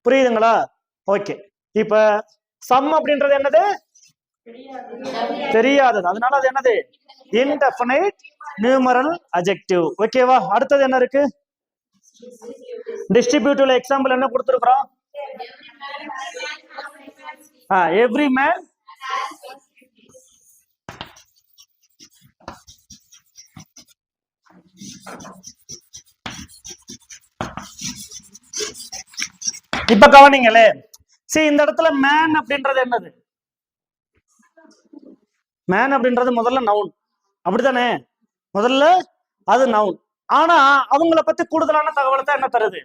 புரியுதுங்களா? ஓகே. இப்ப சம் அப்படின்றது என்னது? தெரியாதது. அதனால அது என்னது? Indefinite numeral adjective. ஓகேவா? அடுத்தது என்ன இருக்கு? டிஸ்ட்ரிபியூட்டிவ்ல எக்ஸாம்பிள் என்ன கொடுத்துருக்குறோம்? எவ்ரி மேன் இப்ப கவனிங்களே. சரி, இந்த இடத்துல மேன் அப்படின்றது என்னது? மேன் அப்படின்றது முதல்ல நவுன், அப்படித்தானே? முதல்ல அது நவுன். ஆனா அவங்கள பத்தி கூடுதலான தகவலை தான் என்ன தருது?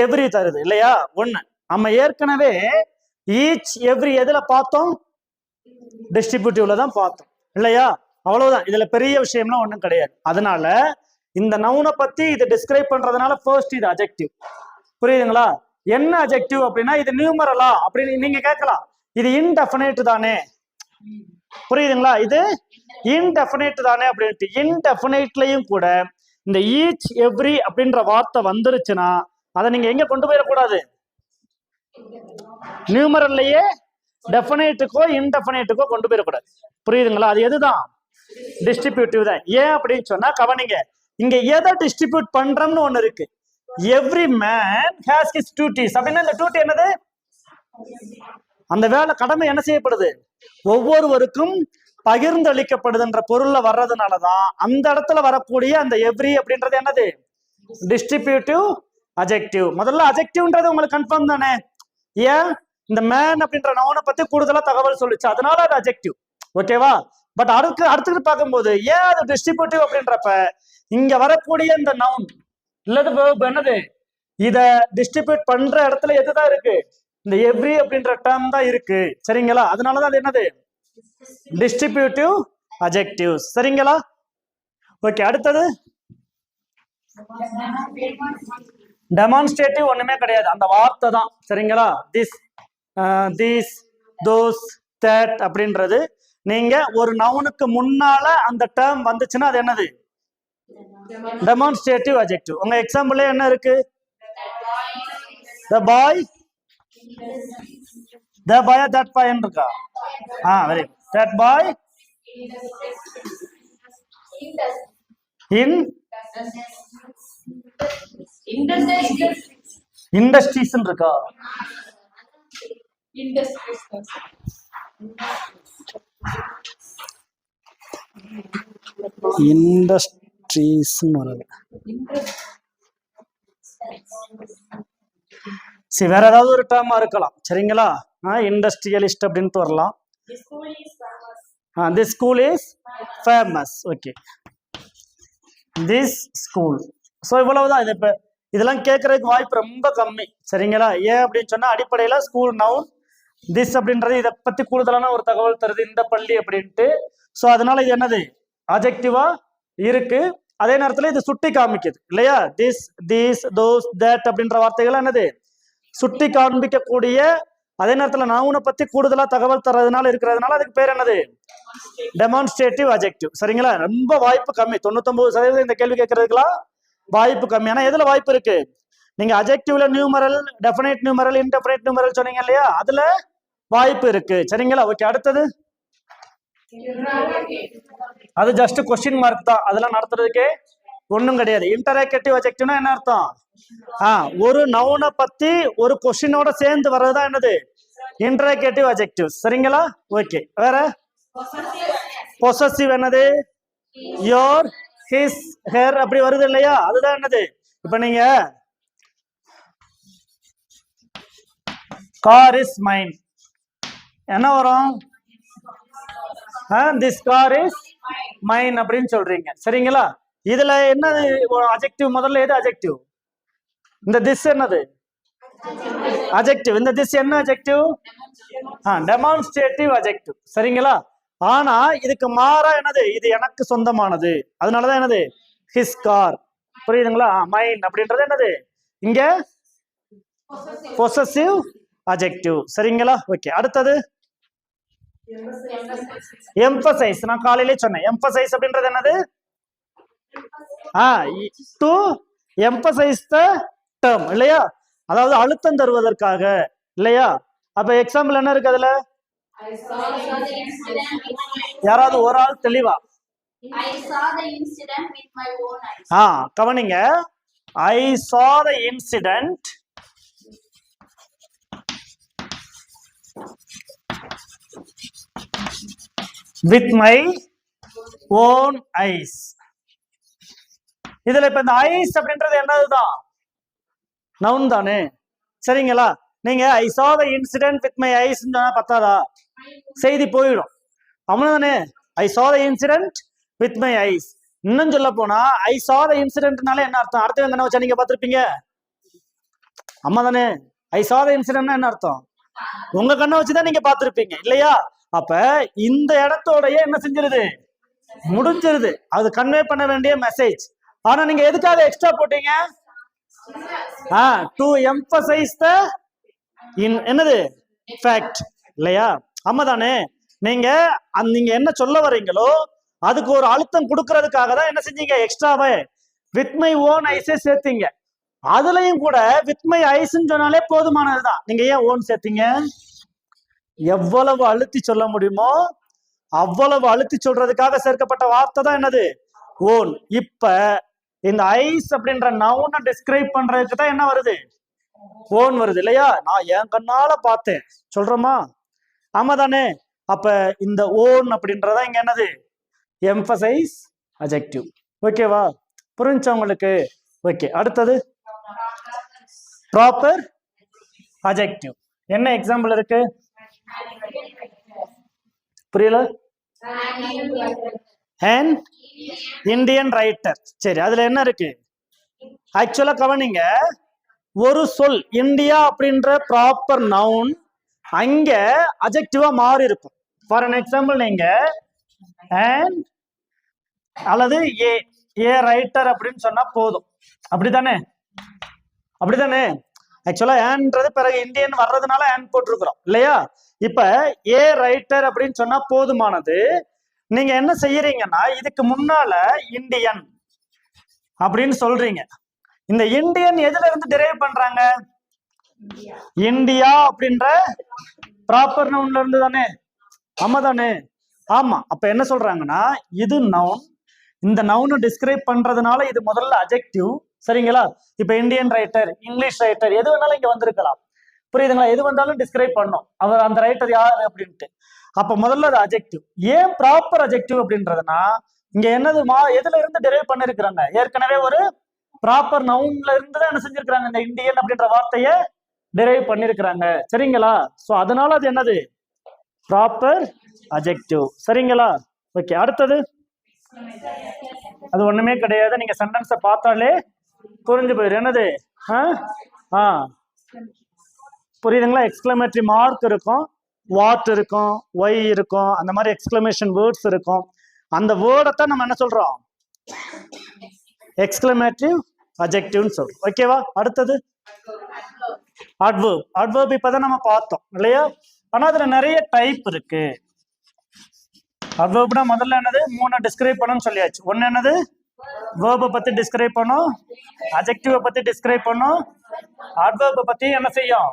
எவ்ரி தருது இல்லையா? ஒண்ணு நம்ம ஏற்கனவே ஈச் எவ்ரி எதுல பார்த்தோம்? டிஸ்ட்ரிபியூட்டிவ்ல தான் பார்த்தோம் இல்லையா? அவ்வளவுதான். இதுல பெரிய விஷயம்லாம் ஒண்ணும் கிடையாது. அதனால இந்த நவுனை பத்தி இதை டிஸ்கிரைப் பண்றதுனால ஃபர்ஸ்ட் இது அஜெக்டிவ். புரியுதுங்களா? என்ன அஜெக்டிவ் அப்படின்னா இது நியூமரலா அப்படின்னு நீங்க கேட்கலாம். இது இன்டெஃபினைட் தானே? புரியுதுங்களா? இது இன்டெஃபினைட் தானே அப்படின்ட்டு. இன்டெஃபினைட்லயும் கூட இந்த ஈச் எவ்ரி அப்படின்ற வார்த்தை வந்துருச்சுன்னா அதை நீங்க எங்க கொண்டு போயிடக்கூடாது? நியூமரல்லையே டெஃபினைட்டுக்கோ இன்டெஃபினைட்டுக்கோ கொண்டு போயிடக்கூடாது. புரியுதுங்களா? அது எதுதான்? டிஸ்ட்ரிபியூட்டிவ் தான். ஏன் அப்படின்னு சொன்னா கவனிங்க, இங்க எதை டிஸ்ட்ரிபியூட் பண்றோம்னு ஒண்ணு இருக்கு. Every man has his duties அப்படின்னா இந்த டியூட்டி என்னது? அந்த வேலை கடமை என்ன செய்யப்படுது? ஒவ்வொருவருக்கும் பகிர்ந்தளிக்கப்படுதுன்ற பொருள்ல வர்றதுனாலதான் அந்த இடத்துல வரக்கூடிய அந்த எவ்ரி அப்படின்றது என்னது? Distributive adjective. முதல்ல அஜெக்டிவ்ன்றது உங்களுக்கு கன்ஃபார்ம் தானே? ஏன்? இந்த மேன் அப்படின்ற நவுனை பத்தி கூடுதலா தகவல் சொல்லிச்சு, அதனால அது அஜெக்டிவ். ஓகேவா? பட் அடுத்து பார்க்கும்போது ஏன் அது டிஸ்ட்ரிபியூட்டிவ் அப்படின்றப்ப இங்க வரக்கூடிய இந்த நவுன் இல்லது என்னது? இத டிஸ்ட்ரிபியூட் பண்ற இடத்துல எதுதான் இருக்கு? இந்த எவ்ரி அப்படின்ற டேர்ம் தான் இருக்கு. சரிங்களா? அதனாலதான் அது என்னது? Distributive adjective. சரிங்களா? ஓகே, அடுத்தது டெமான்ஸ்ட்ரேட்டிவ். ஒண்ணுமே கிடையாது, அந்த வார்த்தை தான். சரிங்களா? திஸ், தீஸ், தோஸ், தட் அப்படின்றது நீங்க ஒரு நவுனுக்கு முன்னால அந்த டேர்ம் வந்துச்சுன்னா அது என்னது? Demonstrative adjective. உங்க எக்ஸாம்பிள் என்ன இருக்கு? the boy, the boy, that boy இருக்கா? Very good. that boy in industries இருக்கா? இண்டஸ்ட்ரீஸ் வருது. சரி, வேற ஏதாவது ஒரு டேர்மா இருக்கலாம். சரிங்களா? இண்டஸ்ட்ரியலிஸ்ட் அப்படின்ட்டு வரலாம். this school is famous. Okay, this school. So இவ்வளவுதான். இது இப்போ இதெல்லாம் கேட்கறதுக்கு வாய்ப்பு ரொம்ப கம்மி. சரிங்களா? ஏன் அப்படின்னு சொன்னா அடிப்படையில ஸ்கூல் நவுன், திஸ் அப்படின்றது இதை பத்தி கூடுதலான ஒரு தகவல் தருது, இந்த பள்ளி அப்படின்ட்டு. ஸோ அதனால இது என்னது? அஜெக்டிவா இருக்கு. அதே நேரத்தில் இது சுட்டி காமிக்குது இல்லையா? திஸ், தீஸ், தோஸ், தட் அப்படின்ற வார்த்தைகள் என்னது? சுட்டி காண்பிக்கக்கூடிய, அதே நேரத்தில் நவுனை பத்தி கூடுதலா தகவல் தரதுனால இருக்கிறதுனால அதுக்கு பேர் என்னது? Demonstrative adjective. சரிங்களா? ரொம்ப வாய்ப்பு கம்மி. 99% இந்த கேள்வி கேட்கறதுக்குலாம் வாய்ப்பு கம்மி. ஆனா எதுல வாய்ப்பு இருக்கு? நீங்க அஜெக்டிவ்ல numeral, definite numeral, indefinite numeral சொன்னீங்க இல்லையா? அதுல வாய்ப்பு இருக்கு. சரிங்களா? ஓகே, அடுத்தது அது ஜஸ்ட் கொஸ்டின் மார்க் தான். அதெல்லாம் நடத்துறதுக்கே ஒண்ணும் கிடையாது. இன்டராக்டிவ் அஜெக்டிவ்னா என்ன அர்த்தம்? ஒரு நவுனை பத்தி ஒரு கொஸ்டினோட சேர்ந்து வர்றதுதான் என்னது? Interactive adjective. சரிங்களா? ஓகே, வேற பொசசிவ் என்னது? யோர், ஹிஸ், ஹெர் அப்படி வருது இல்லையா? அதுதான் என்னது? இப்ப நீங்க கார் இஸ் மைன் என்ன வரும்? திஸ் கார் இஸ் மைன் அப்படின்னு சொல்றீங்க. சரிங்களா? இதுல என்னது அஜெக்டிவ்? முதல்ல எது அஜெக்டிவ்? இந்த திஸ் என்னது? அஜெக்டிவ். இந்த திஸ் என்ன அஜெக்டிவ்? Demonstrative adjective. சரிங்களா? ஆனா இதுக்கு மாறா என்னது? இது எனக்கு சொந்தமானது, அதனாலதான் என்னது? His car. புரியுதுங்களா? மைன் அப்படின்றது என்னது? இங்க பொசசிவ் அஜெக்டிவ். சரிங்களா? ஓகே, அடுத்தது எம்பசைஸ். நான் காலையிலே சொன்னேன். எம்பசைஸ் அப்படின்றது என்னது? டு எம்பசைஸ் த டேர்ம் இல்லையா? அதாவது அழுத்தம் தருவதற்காக இல்லையா? அப்ப எக்ஸாம்பிள் என்ன இருக்கு அதுல? யாராவது ஒரு ஆள் தெளிவா கவனிங்க. I saw the incident with my own eyes. இதுல இப்ப இந்த ஐஸ் அப்படின்றது என்னதுதான்? நவுன் தானே, சரிங்களா? நீங்க ஐ saw the incident with my eyes பத்தாதா? செய்தி போயிடும். அவ்வளவுதானே, ஐ saw the incident with my eyes. இன்னும் சொல்ல போனா ஐ saw the incidentனால என்ன அர்த்தம்? அடுத்த என்ன வச்சா நீங்க பார்த்திருப்பீங்க, அம்மா தானே. ஐ saw the incidentனா என்ன அர்த்தம்? உங்க கண்ணை வச்சுதான் நீங்க பார்த்திருப்பீங்க இல்லையா? அப்ப இந்த இடத்தோடய என்ன செஞ்சிருது, முடிஞ்சிருது. அது கன்வே பண்ண வேண்டிய மெசேஜ். ஆனா நீங்க எதுக்காக எக்ஸ்ட்ரா போட்டீங்க? டு எம்பசைஸ் த என்னது ஃபேக்ட் இல்லையா? ஆமா தானே. நீங்க என்ன சொல்ல வர்றீங்களோ அதுக்கு ஒரு அழுத்தம் கொடுக்கறதுக்காக தான் என்ன செஞ்சீங்க, எக்ஸ்ட்ராவே வித் மை ஓன் ஐஸே சேர்த்தீங்க. அதுலயும் கூட வித் மை ஐஸ்ன்னு சொன்னாலே போதுமானதுதான். நீங்க ஏன் ஓன் சேர்த்தீங்க? எவ்வளவு அழுத்தி சொல்ல முடியுமோ அவ்வளவு அழுத்தி சொல்றதுக்காக சேர்க்கப்பட்ட வார்த்தை தான் என்னது, ஓன். இப்ப இந்த ஐஸ் அப்படின்ற நவுனை டிஸ்கிரைப் பண்றதுக்கு தான் என்ன வருது, ஓன் வருது இல்லையா? நான் என் கண்ணால பார்த்தேன் சொல்றோமா, ஆமா தானே. அப்ப இந்த ஓன் அப்படின்றதா இங்க என்னது, எம்பசைஸ் அட்ஜெக்டிவ். ஓகேவா? புரிஞ்சா உங்களுக்கு? ஓகே. அடுத்தது ப்ராப்பர் அட்ஜெக்டிவ். என்ன எக்ஸாம்பிள் இருக்கு? புரியல? an Indian writer. சரி, அதுல என்ன இருக்கு? ஆக்சுவலா கவனிங்க, ஒரு சொல் இந்தியா அப்படின்ற ப்ராப்பர் நவுன் அங்க அட்ஜெக்டிவா மாறி இருக்கும். ஃபார் அன் எக்ஸாம்பிள் நீங்க an அல்லது ஏ ரைட்டர் அப்படின்னு சொன்னா போதும். அப்படித்தானே? அப்படித்தானே? ஆக்சுவலா ஏன்றது பிறகு இந்தியன் வர்றதுனால ஏன் போட்டிருக்கிறோம் இல்லையா? இப்ப ஏ ரைட்டர் அப்படின்னு சொன்னா போதுமானது. நீங்க என்ன செய்யறீங்கன்னா இதுக்கு முன்னால இந்தியன் அப்படின்னு சொல்றீங்க. இந்த இந்தியன் எதுல இருந்து டிரைவ் பண்றாங்க? இந்தியா அப்படின்ற ப்ராப்பர் நவுன்ல இருந்து தானே, ஆமா தானே? ஆமா. அப்ப என்ன சொல்றாங்கன்னா இது நவுன், இந்த நவுனை டிஸ்கிரைப் பண்றதுனால இது முதல்ல அட்ஜெக்டிவ், சரிங்களா? இப்ப இந்தியன் ரைட்டர், இங்கிலீஷ் ரைட்டர், எது வேணாலும் இங்க வந்திருக்கலாம். புரியுதுங்களா? எது வந்தாலும் டிஸ்கிரைப் பண்ணும் அவர் அந்த ரைட்டர் யாரு அப்படின்ட்டு. அப்ப முதல்ல அது அட்ஜெக்டிவ். ஏன் ப்ராப்பர் அட்ஜெக்டிவ் அப்படின்றதுனா இங்க என்னது, எதுல இருந்து டிரைவ் பண்ணிருக்கிறாங்க? ஏற்கனவே ஒரு ப்ராப்பர் நவுன்ல இருந்து தான் என்ன செஞ்சிருக்கிறாங்க, இந்த இந்தியன் அப்படின்ற வார்த்தைய டிரைவ் பண்ணிருக்கிறாங்க, சரிங்களா? சோ அதனால அது என்னது, ப்ராப்பர் அட்ஜெக்டிவ், சரிங்களா? ஓகே. அடுத்தது அது ஒண்ணுமே கிடையாது. நீங்க சென்டென்ஸை பார்த்தாலே புரிஞ்சு போயிடும். என்னது? புரியுதுங்களா? எக்ஸ்கிளமேட்டரி மார்க் இருக்கும், வாட் இருக்கும், ஒய் இருக்கும், அந்த மாதிரி எக்ஸ்கிளமேஷன் வேர்ட்ஸ் இருக்கும். அந்த வேர்டை நம்ம என்ன சொல்றோம், எக்ஸ்கிளமேட்டிவ் அட்ஜெக்டிவ்னு சொல்றோம். ஓகேவா? அடுத்தது அட்வர்ப். அட்வர்ப் இப்பதான் நம்ம பார்த்தோம் இல்லையா? ஆனா அதுல நிறைய டைப் இருக்கு. அட்வர்ப்னா முதல்ல என்னது, மூணு டிஸ்கிரைப் பண்ணணும்னு சொல்லியாச்சு. ஒன்னு என்னது, வேர்பை பத்தி டிஸ்கிரைப் பண்ணும், அட்ஜெக்டிவ பத்தி டிஸ்கிரைப் பண்ணும், அட்வர்பை பத்தி என்ன செய்யும்,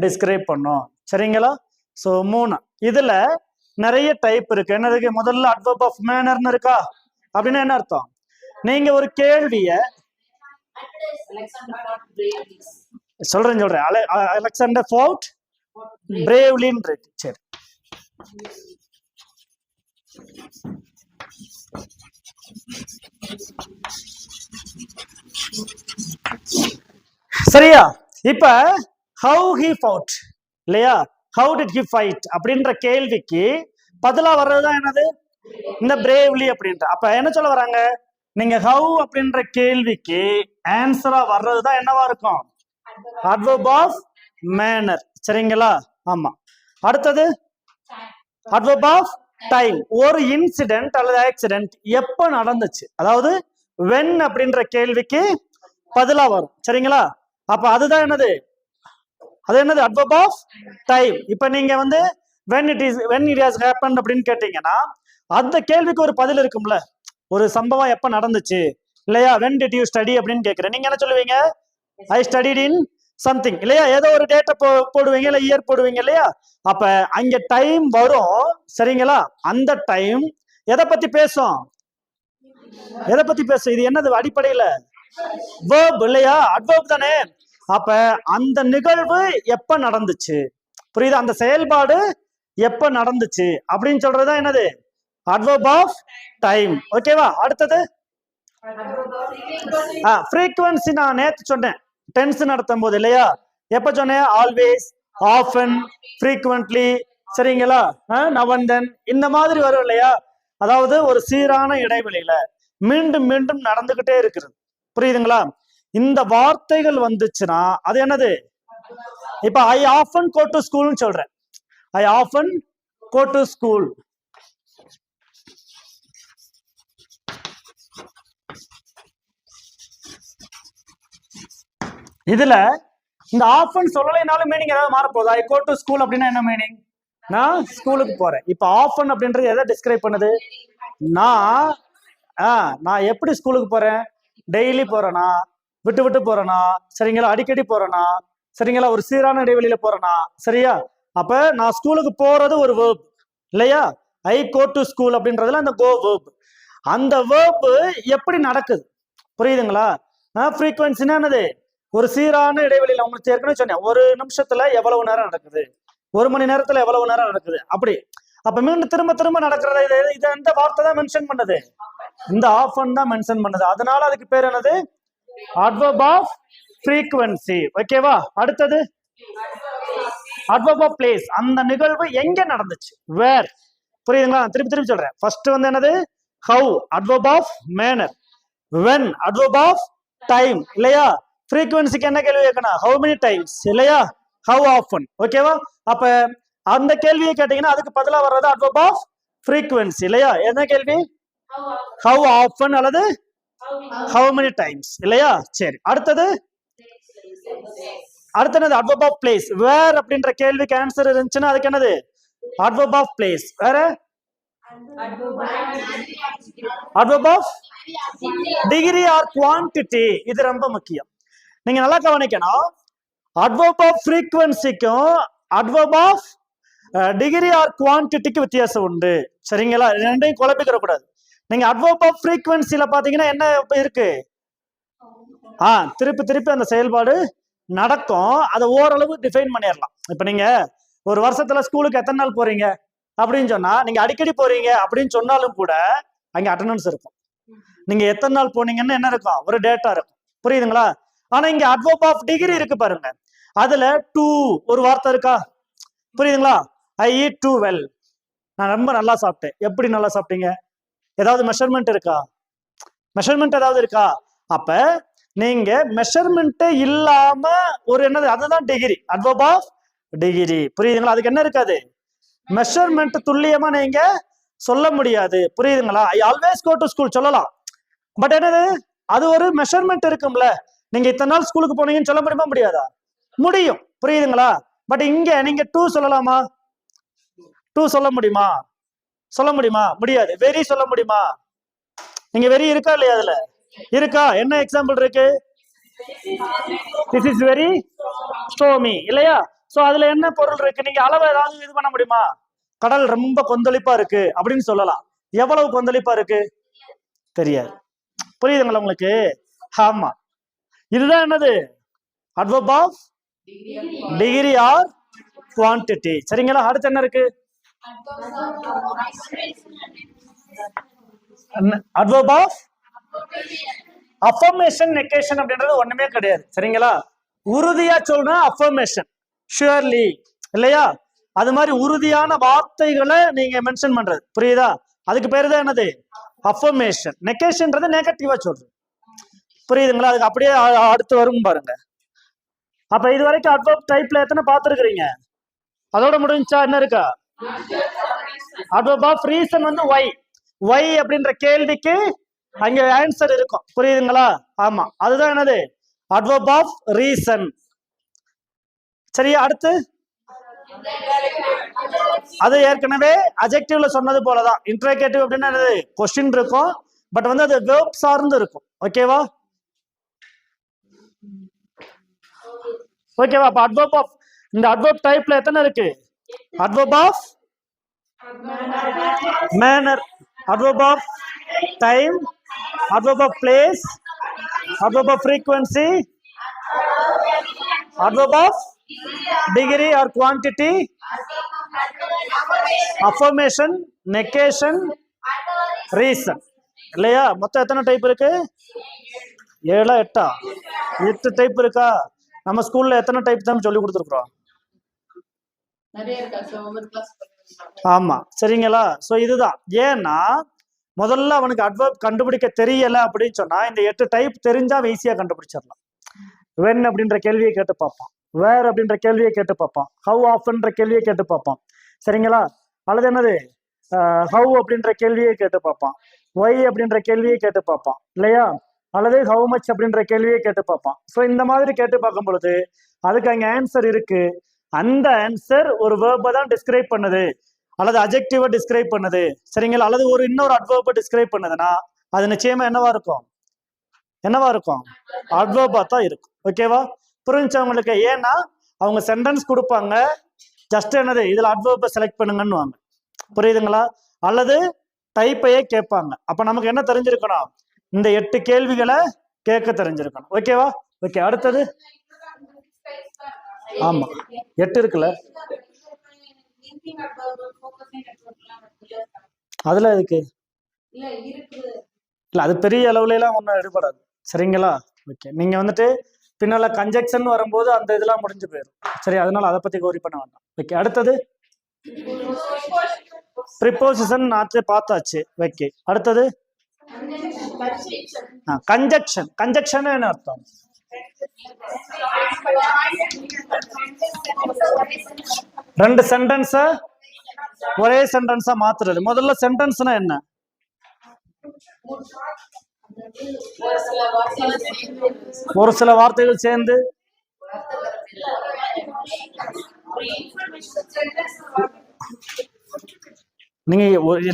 டிஸ்கிரைப் பண்ணும், சரிங்களா? சோ மூணு. இதுல நிறைய டைப் இருக்கு. என்னதுக்கு? முதல்ல அட்வர்ப் ஆஃப் மேனர்னு இருக்கா? அப்படின்னா என்ன அர்த்தம்? நீங்க ஒரு கேள்விய சொல்றேன் அலெக்சாண்டர் ஃபோர்ட் பிரேவ்லின்னு இருக்கு. சரி, சரியா? இப்ப how he fought இல்லையா, how did he fight அப்படின்ற கேள்விக்கு பதிலா வர்றதுதான் என்னது, இந்த பிரேவ்லி அப்படின்ற. அப்ப என்ன சொல்ல வராங்க, நீங்க how அப்படின்ற கேள்விக்கு ஆன்சரா வர்றதுதான் என்னவா இருக்கும், adverb of manner, சரிங்களா? ஆமா. அடுத்தது adverb of time. ஒரு இன்சிடென்ட் அல்லது ஆக்சிடென்ட் எப்ப நடந்துச்சு, அதாவது when அப்படின்ற கேள்விக்கு பதிலா வரும், சரிங்களா? அப்ப அதுதான் என்னது, அது என்னது, adverb of time. இப்ப நீங்க when it has happened அப்படின்னு கேட்டீங்கன்னா அந்த கேள்விக்கு ஒரு பதில் இருக்கும்ல, ஒரு சம்பவம் எப்ப நடந்துச்சு இல்லையா? when did you study அப்படின்னு கேட்கிறேன், நீங்க என்ன சொல்லுவீங்க, I studied in something இல்லையா? ஏதோ ஒரு டேட்டா போடுவீங்க, இல்ல இயர் போடுவீங்க இல்லையா? அப்ப அங்க டைம் வரும், சரிங்களா? அந்த டைம் எதை பத்தி பேசும், எதை பத்தி பேசும், இது என்னது அடிப்படையில வேர்ப் இல்லையா, அட்வர்ப் தானே. அப்ப அந்த நிகழ்வு எப்ப நடந்துச்சு, புரியுதா, அந்த செயல்பாடு எப்ப நடந்துச்சு அப்படின்னு சொல்றதுதான் என்னது, அட்வர்ப் ஆஃப் டைம். ஓகேவா. அடுத்தது frequency. நான் நேத்து சொன்னேன் டென்ஸ் நடத்தும் போது இல்லையா, எப்ப சொன்னேன், ஆல்வேஸ், ஆஃபன், frequently, சரிங்களா, now and then, இந்த மாதிரி வரும் இல்லையா. அதாவது ஒரு சீரான இடைவெளியில மீண்டும் மீண்டும் நடந்துகிட்டே இருக்கிறது, புரியுதுங்களா. இந்த வார்த்தைகள் வந்துச்சுன்னா அது என்னது, இப்ப ஐ ஆஃபன் கோ டு ஸ்கூல்னு சொல்றேன், I often go to school. இதுல இந்த ஆஃபன் சொல்லலைனாலும் மீனிங் ஏதாவது மாறப்போகுது. ஐ கோ டு ஸ்கூல் அப்படின்னா என்ன மீனிங், நான் ஸ்கூலுக்கு போறேன். இப்ப ஆஃபன் அப்படின்றது எதை டிஸ்கிரைப் பண்ணுது, நான் எப்படி ஸ்கூலுக்கு போறேன், டெய்லி போறேனா, விட்டு விட்டு போறேனா, சரிங்களா, அடிக்கடி போறேனா, சரிங்களா, ஒரு சீரான இடைவெளியில போறேனா, சரியா. அப்ப நான் ஸ்கூலுக்கு போறது ஒரு வேர்ப் இல்லையா, ஐ கோ டு ஸ்கூல் அப்படின்றதுல அந்த கோ வேர்ப். அந்த வேர்ப் எப்படி நடக்குது, புரியுதுங்களா. ஃப்ரீக்வன்சினா என்னது, ஒரு சீரான இடைவெளியில, உங்களுக்கு ஏற்கனவே சொன்னேன், ஒரு நிமிஷத்துல எவ்வளவு நேரம் நடக்குது, ஒரு மணி நேரத்துல எவ்வளவு நேரம் நடக்குது அப்படி. அப்ப மீண்டும் திரும்ப திரும்ப நடக்கிறத இது எந்த வார்த்தை தான் மென்ஷன் பண்ணுது, இந்த ஆஃபன் தான் மென்ஷன் பண்ணுது. அதனால அதுக்கு பேர் என்னது, அட்வர்ப் ஆஃப் frequency. ஓகேவா. அடுத்தது அட்வர்ப் ஆஃப் பிளேஸ். அந்த நிகழ்வு எங்க நடந்துச்சு, வேர், புரியுதுங்களா. திருப்பி திருப்பி சொல்றேன். ஃபர்ஸ்ட் வந்து என்னது, how, adverb of manner. when, adverb of time இல்லையா. frequency-க்கு என்ன கேள்வி கேட்கணும், how many times இல்லையா, how often. ஓகேவா. அப்ப அந்த கேள்வியை கேட்டீங்கன்னா அதுக்கு பதிலா வர்றது அட்வர்ப் ஆஃப் frequency இல்லையா. என்ன கேள்வி, how often அல்லது how many times இல்லையா. சரி, அடுத்தது அட்வர்ப் ஆஃப் பிளேஸ். வேர் அப்படின்ற கேள்விக்கு ஆன்சர் இருந்துச்சுன்னா அதுக்கு என்னது, அட்வர்ப் ஆஃப் பிளேஸ். வேற adverb of degree or quantity. இது ரொம்ப முக்கியம், நீங்க நல்லா கவனிக்கணும். அட்வர்ப் ஆஃப் frequency-க்கும் அட்வர்ப் ஆஃப் டிகிரி ஆர் குவான்டிட்டிக்கு வித்தியாசம் உண்டு, சரிங்களா. ரெண்டையும் குழப்பிக்கிற கூடாது. நீங்க அட்வர்ப் ஆஃப் frequency-ல பாத்தீங்கன்னா என்ன இருக்கு, திருப்பி திருப்பி அந்த செயல்பாடு நடக்கும், அதை ஓரளவு டிஃபைன் பண்ணிடலாம். இப்ப நீங்க ஒரு வருஷத்துல ஸ்கூலுக்கு எத்தனை நாள் போறீங்க அப்படின்னு சொன்னா, நீங்க அடிக்கடி போறீங்க அப்படின்னு சொன்னாலும் கூட அங்க அட்டெண்டன்ஸ் இருக்கும். நீங்க எத்தனை நாள் போனீங்கன்னு என்ன இருக்கும், ஒரு டேட்டா இருக்கும், புரியுதுங்களா. ஆனா இங்க அட்வர்ப் ஆஃப் டிகிரி இருக்கு பாருங்க, அதுல டூ ஒரு வார்த்தை இருக்கா, புரியுதுங்களா. ஐ ஈட் டூ வெல், நான் ரொம்ப நல்லா சாப்பிட்டேன். எப்படி நல்லா சாப்பிட்டீங்க, ஏதாவது மெஷர்மெண்ட் இருக்கா, மெஷர்மெண்ட் ஏதாவது இருக்கா. அப்ப நீங்க மெஷர்மெண்ட் இல்லாம ஒரு என்னது, அதுதான் டிகிரி, அட்வர்ப் ஆஃப் டிகிரி, புரியுதுங்களா. அதுக்கு என்ன இருக்காது, மெஷர்மெண்ட் துல்லியமா நீங்க சொல்ல முடியாது, புரியுதுங்களா. I always go to school சொல்லலாம், பட் என்னது, அது ஒரு மெஷர்மெண்ட் இருக்கும்ல. நீங்க இத்தனை நாள் ஸ்கூலுக்கு போனீங்கன்னு சொல்ல முடியுமா, முடியாதா, முடியும், புரியுதுங்களா. பட் இங்க நீங்க டூ சொல்லலாமா, டூ சொல்ல முடியுமா, சொல்ல முடியுமா, முடியாது. வெரி சொல்ல முடியுமா, நீங்க வெரி இருக்கா இல்லையா, அதுல இருக்கா, என்ன எக்ஸாம்பிள் இருக்கு, திஸ் இஸ் வெரி ஸ்டோமி இல்லையா. சோ அதுல என்ன பொருள் இருக்கு, நீங்க அளவு ஏதாவது இது பண்ண முடியுமா, கடல் ரொம்ப கொந்தளிப்பா இருக்கு அப்படின்னு சொல்லலாம். எவ்வளவு கொந்தளிப்பா இருக்கு தெரியாது, புரியுதுங்களா உங்களுக்கு. ஆமா, இதுதான் என்னது, adverb of degree or quantity, சரிங்களா. அடுத்து என்ன இருக்கு, அட்வர்ப் ஆஃப் அஃபர்மேஷன் நெகேஷன் அப்படின்றது ஒண்ணுமே கிடையாது, சரிங்களா. உறுதியா சொல்றா அஃபர்மேஷன், ஷுவர்லி இல்லையா. அது மாதிரி உறுதியான வார்த்தைகளை நீங்க மென்ஷன் பண்றது, புரியுதா, அதுக்கு பேரு தான் என்னது, அஃபர்மேஷன். நெகேஷன்றது நெகட்டிவா சொல்றது, புரியுதுங்களா. அதுக்கு அப்படியே அடுத்து வரும் பாருங்க. அப்ப இது வரைக்கும் அட்வர்ப் டைப்ல எத்தனை பார்த்துருக்கீங்க, அதோட முடிஞ்சா என்ன இருக்கா, அட்வர்ப் ஆஃப் ரீசன் வந்து வை அப்படின்ற கேள்விக்கு அங்க ஆன்சர் இருக்கும், புரியுதுங்களா. ஆமா, அதுதான் என்னது, அட்வர்ப் ஆஃப் ரீசன். சரியா. அடுத்து அது ஏற்கனவே அட்ஜெக்டிவ்ல சொன்னது போலதான். இன்டர்ரோகேட்டிவ் அப்படின்னா என்னது, கொஸ்டின் இருக்கும், பட் வந்து அது வெர்ப் சார்ந்து இருக்கும், ஓகேவா. ஓகேவா. அப்ப அட்வர்ப் ஆஃப், இந்த அட்வர்ப் டைப்ல எத்தனை இருக்கு, adverb of manner, adverb of time, adverb of place, adverb of frequency, adverb of degree or quantity, affirmation, negation, reason. இல்லையா? மொத்தம் எத்தனை டைப் இருக்கு? 7 8 8 டைப் இருக்கா? நம்ம ஸ்கூல்ல எத்தனை டைப் தான் சொல்லி கொடுத்துருக்கோம்? ஆமா, சரிங்களா? சோ இதுதான். ஏன்னா முதல்ல அவனுக்கு அட்வர்ப் கண்டுபிடிக்க தெரியல அப்படின்னு சொன்னா இந்த 8 டைப் தெரிஞ்சா ஈஸியா கண்டுபிடிச்சிடலாம். when அப்படின்ற கேள்வியை கேட்டு பார்ப்பான், where அப்படின்ற கேள்வியை கேட்டு பார்ப்பான், how oftenன்ற கேள்வியை கேட்டு பார்ப்பான், சரிங்களா? அல்லது என்னது how அப்படின்ற கேள்வியை கேட்டு பார்ப்பான், why அப்படின்ற கேள்வியை கேட்டு பார்ப்பான், இல்லையா? அல்லது how much அப்படின்ற கேள்வியை கேட்டு பார்ப்பான். ஸோ இந்த மாதிரி கேட்டு பார்க்கும் பொழுது அதுக்கு அங்கே ஆன்சர் இருக்கு. அந்த ஆன்சர் ஒரு வேர்பை தான் டிஸ்கிரைப் பண்ணுது, அல்லது அஜெக்டிவை டிஸ்கிரைப் பண்ணுது, சரிங்களா? அல்லது ஒரு இன்னொரு அட்வர்பை டிஸ்கிரைப் பண்ணுதுன்னா அது நிச்சயமா என்னவா இருக்கும்? என்னவா இருக்கும்? அட்வர்பா தான் இருக்கும். ஓகேவா? புரிஞ்சவங்களுக்கு. ஏன்னா அவங்க சென்டென்ஸ் கொடுப்பாங்க, ஜஸ்ட் என்னது இதுல அட்வர்பை செலக்ட் பண்ணுங்கன்னு வாங்க, புரியுதுங்களா? அல்லது டைப்பையே கேட்பாங்க. அப்ப நமக்கு என்ன தெரிஞ்சிருக்கணும்? இந்த 8 கேள்விகளை கேட்க தெரிஞ்சிருக்கணும். ஓகேவா? ஓகே, அடுத்தது. ஆமா, 8 இருக்குல்ல, அதுல இருக்கு இல்ல, அது பெரிய அளவுல எல்லாம் ஒன்றும் எடுபடாது, சரிங்களா? ஓகே, நீங்க வந்துட்டு பின்னால கன்ஜெக்ஷன் வரும்போது அந்த இதெல்லாம் முடிஞ்சு போயிடும், சரி? அதனால அதை பத்தி கோரி பண்ண வேண்டாம். ஓகே, அடுத்தது ப்ரிப்போசிஷன் ஆச்சு, பார்த்தாச்சு. ஓகே, அடுத்தது கன்ஜெக்ஷன். கன்ஜெக்ஷன் என்ன அர்த்தம்? ரெண்டு சென்டென்ஸ ஒரே சென்டென்ஸா மாத்துறது. முதல்ல சென்டென்ஸ்னா என்ன? ஒரு சில வார்த்தைகள் சேர்ந்து நீங்க,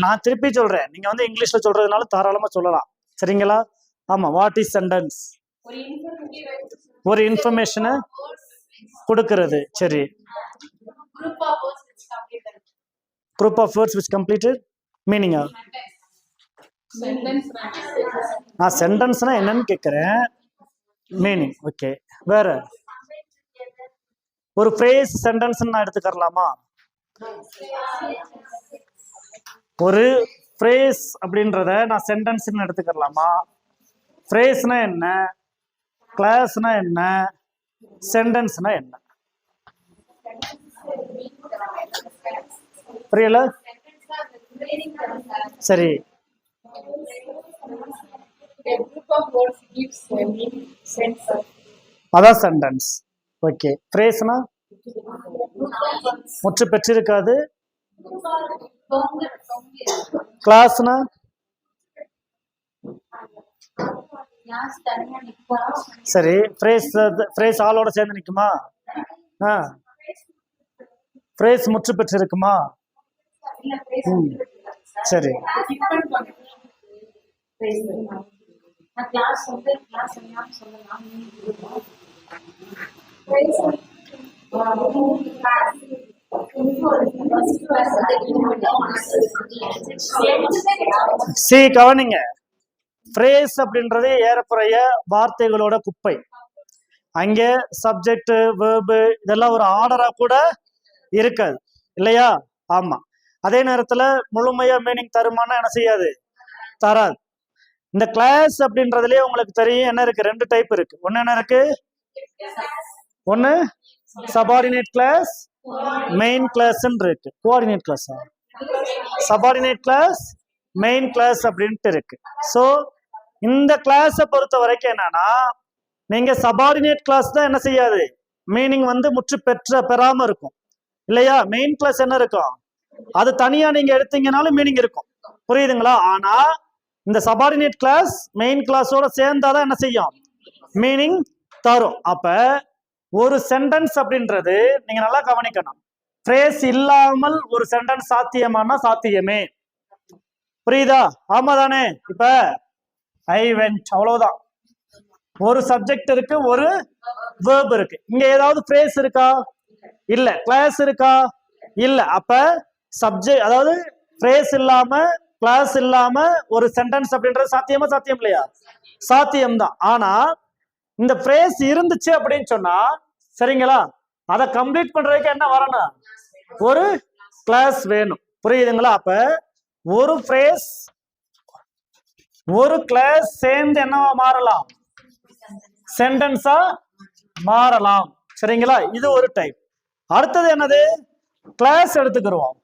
நான் திருப்பி சொல்றேன், நீங்க வந்து இங்கிலீஷ்ல சொல்றதுனால தாராளமா சொல்லலாம், சரிங்களா? ஆமா, வாட் இஸ் சென்டென்ஸ்? ஒரு இன்ஃபர்மேஷனை கொடுக்கிறது, சரி. group of words which completed meaning. நான் சென்டென்ஸ்னா என்னன்னு கேட்கிறேன், மீனிங். ஓகே, வேற ஒரு ஃப்ரேஸ் சென்டென்ஸ் நான் எடுத்துக்கலாமா? ஒரு ஃப்ரேஸ் அப்படின்றத நான் சென்டென்ஸ் எடுத்துக்கலாமா? ஃப்ரேஸ்னா என்ன, கிளாஸ்னா என்ன, சென்டென்ஸ்னா என்ன? புரியல? சரி, அதான் சென்டென்ஸ். ஓகே, ஃப்ரேஸ்னா முற்று பெற்றிருக்காது. கிளாஸ்னா சரி, ஃப்ரேஸ் ஆளோட சேர்ந்து நிக்குமா? ஃப்ரேஸ் முற்று பெற்றிருக்குமா? சரி, சி கவனிங்க. ஃப்ரேஸ் அப்படின்றது ஏறக்குறைய வார்த்தைகளோட குப்பை. அங்கே சப்ஜெக்ட், வேர்பு இதெல்லாம் ஒரு ஆர்டரா கூட இருக்காது, இல்லையா? ஆமா. அதே நேரத்துல முழுமையா மீனிங் தருமானா என்ன செய்யாது? தராது. இந்த கிளாஸ் அப்படின்றதுலயே உங்களுக்கு தெரியும் என்ன இருக்கு? 2 டைப் இருக்கு. ஒன்னு என்ன இருக்கு? ஒன்னு சபார்டினேட் கிளாஸ், மெயின் கிளாஸ் இருக்கு. Coordinate clause, subordinate clause, main clause அப்படின்ட்டு இருக்கு. சோ இந்த கிளாஸை பொறுத்த வரைக்கும் என்னன்னா, நீங்க சபார்டினேட் கிளாஸ் தான் என்ன செய்யாது? மீனிங் வந்து முற்று பெறாம இருக்கும், இல்லையா? மெயின் கிளாஸ் என்ன இருக்கும்? அது தனியா நீங்க எடுத்தீங்கனாலும் மீனிங் இருக்கும், புரியுதுங்களா? ஆனா இந்த சபார்டினேட் கிளாஸ் மெயின் கிளாஸோட சேர்ந்தாதான் என்ன செய்யும்? மீனிங் தரும். அப்ப ஒரு சென்டென்ஸ் அப்படின்றது நீங்க நல்லா கவனிக்கணும். ஃப்ரேஸ் இல்லாமல் ஒரு சென்டென்ஸ் சாத்தியமானா சாத்தியமே, புரியுதா? ஆமா தானே? இப்ப ஐ வென்ட், அவ்வளவுதான். ஒரு சப்ஜெக்ட் இருக்கு, ஒரு வேர்ப் இருக்கு. இங்க ஏதாவது ஃப்ரேஸ் இருக்கா? இல்ல. கிளாஸ் இருக்கா? இல்ல. அப்ப சப்ஜெக்ட், அதாவது ஃப்ரேஸ் இல்லாம கிளாஸ் இல்லாம ஒரு சென்டென்ஸ் அப்படின்றது சாத்தியமா சாத்தியம் இல்லையா? சாத்தியம்தான். ஆனா இந்த பிரேஸ் இருந்துச்சு அப்படின்னு சொன்னா சரிங்களா, அதை கம்ப்ளீட் பண்றதுக்கு என்ன வரணும்? ஒரு கிளாஸ் வேணும். புரியுதுங்களா? அப்ப ஒரு பிரேஸ் ஒரு கிளாஸ் சேர்ந்து என்னவா மாறலாம்? சென்டென்ஸா மாறலாம். சரிங்களா? இது ஒரு டைப். அடுத்தது என்னது? கிளாஸ் எடுத்துக்கிறோம்.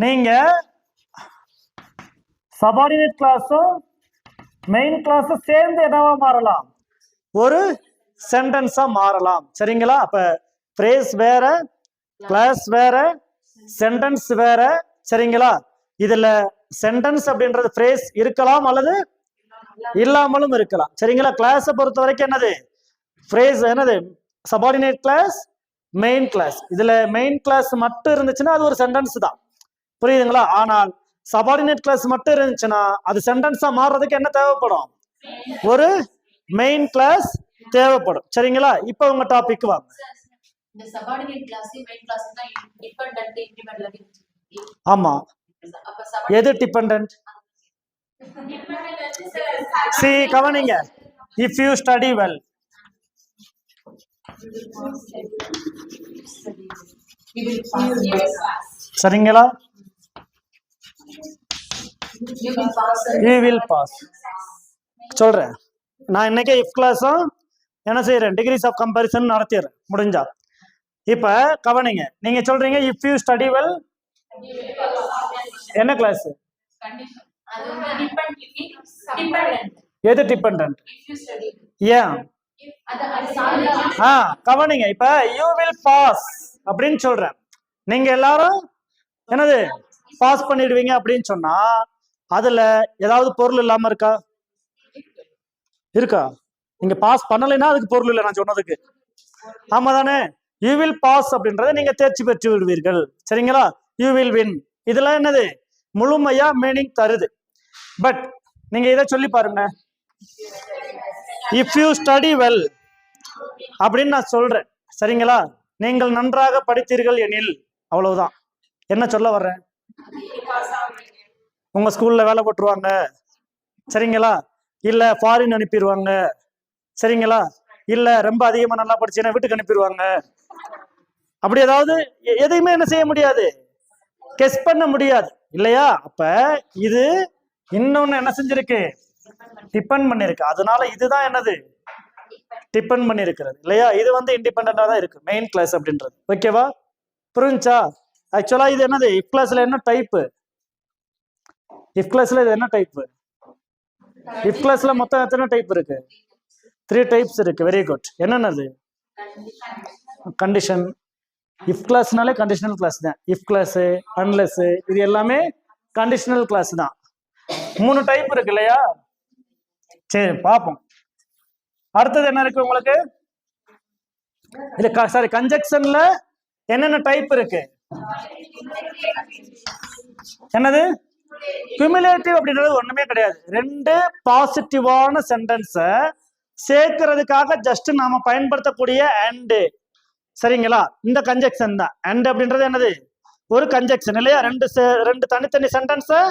நீங்க சபார்டினேட் கிளாஸும் மெயின் கிளாஸும் சேர்ந்து என்னவா மாறலாம்? ஒரு சென்டென்ஸா மாறலாம். சரிங்களா? அப்ப பிரேஸ் வேற, கிளாஸ் வேற, சென்டென்ஸ் வேற. சரிங்களா? இதுல சென்டென்ஸ் அப்படின்றது பிரேஸ் இருக்கலாம் அல்லது இல்லாமலும் இருக்கலாம். சரிங்களா? கிளாஸை பொறுத்த வரைக்கும் என்னது? பிரேஸ் என்னது? Subordinate clause, main class. இதுல மெயின் கிளாஸ் மட்டும் இருந்துச்சுன்னா அது ஒரு சென்டென்ஸ் தான். புரியுதுங்களா? ஆனால் சபார்டினேட் கிளாஸ் மட்டும் இருந்துச்சுன்னா அது சென்டென்ஸா மாறுறதுக்கு என்ன தேவைப்படும்? ஒரு மெயின் கிளாஸ் தேவைப்படும். சரிங்களா? இப்போ உங்க டாபிக் வாங்க. இந்த சபார்டினேட் கிளாஸ் மெயின் கிளாஸ் தான் டிபெண்டன்ட் இன்டிபெண்டன்ட். ஆமா. எது டிபெண்டன்ட்? see கவனிங்க. if you study well, சரிங்களா, you will pass. சொல்றேன் நான் இன்னைக்கு if கிளாஸும் என்ன செய்யறேன், டிகிரிஸ் ஆஃப் கம்பேரிசன் நடத்திடுறேன் முடிஞ்சா. இப்ப கவனிங்க, நீங்க சொல்றீங்க if you study well என்ன கிளாஸ்? எது டிபெண்டன்ட்? ஏன்? கவனிங்க. இப்ப யூ வில் பாஸ் அப்படின்னு சொல்றேன். நீங்க எல்லாரும் என்னது பாஸ் பண்ணிடுவீங்க அப்படின்னு சொன்னா அதுல ஏதாவது பொருள் இல்லாம இருக்கா? இருக்கா? நீங்க பாஸ் பண்ணலைன்னா அதுக்கு பொருள் இல்லை நான் சொன்னதுக்கு. ஆமா தானே? யூ வில் பாஸ் அப்படின்றத நீங்க தேர்ச்சி பெற்று விடுவீர்கள். சரிங்களா? You will win. இதெல்லாம் என்னது? முழுமையா மீனிங் தருது. பட் நீங்க இதை சொல்லி பாருங்க. இஃப் யூ ஸ்டடி வெல் அப்படின்னு நான் சொல்றேன். சரிங்களா? நீங்கள் நன்றாக படித்தீர்கள் எனில், அவ்வளவுதான். என்ன சொல்ல வர்றேன்? உங்க ஸ்கூல்ல வேலை போட்டுருவாங்க. சரிங்களா? இல்ல ஃபாரின் அனுப்பிடுவாங்க. சரிங்களா? இல்ல ரொம்ப அதிகமா நல்லா படிச்சேன்னா வீட்டுக்கு அனுப்பிடுவாங்க. அப்படி ஏதாவது எதையுமே என்ன செய்ய முடியாது, கெஸ் பண்ண முடியாது இல்லையா? அப்ப இது இன்னொன்னு என்ன செஞ்சிருக்கு? டிபெண்ட் பண்ணிருக்கு. அதனால இதுதான் என்னது? டிபெண்ட் பண்ணி இருக்கிறது இல்லையா? இது வந்து இண்டிபெண்டா தான் இருக்கு மெயின் கிளாஸ் அப்படின்றது. ஓகேவா? புரிஞ்சா? ஆக்சுவலா இது என்னது? இஃப் கிளாஸ்ல என்ன டைப்? இஃப் கிளாஸ்ல இது என்ன டைப்? இஃப் கிளாஸ்ல மொத்தம் எத்தனை டைப் இருக்கு? 3 டைப்ஸ் இருக்கு. Very good. என்னென்னது? கண்டிஷன். இஃப் கிளாஸ்னாலே கண்டிஷனல் கிளாஸ் தான். இஃப் கிளாஸ், அன்லெஸ், இது எல்லாமே கண்டிஷனல் கிளாஸ் தான். 3 டைப் இருக்கு இல்லையா? சரி பாப்போம். அடுத்தது என்ன இருக்கு உங்களுக்கு? இல்ல சாரி, கன்ஜெக்ஷன்ல என்னென்ன டைப் இருக்கு? என்னது? குமுலேட்டிவ் அப்படின்றது ஒண்ணுமே கிடையாது. 2 பாசிட்டிவான சென்டென்ஸை சேர்க்கிறதுக்காக ஜஸ்ட் நாம பயன்படுத்தக்கூடிய அண்ட். சரிங்களா? இந்த கன்ஜெக்ஷன் தான். அண்ட் அப்படின்றது என்னது? ஒரு கன்ஜெக்ஷன் இல்லையா? ரெண்டு தனித்தனி சென்டென்ஸை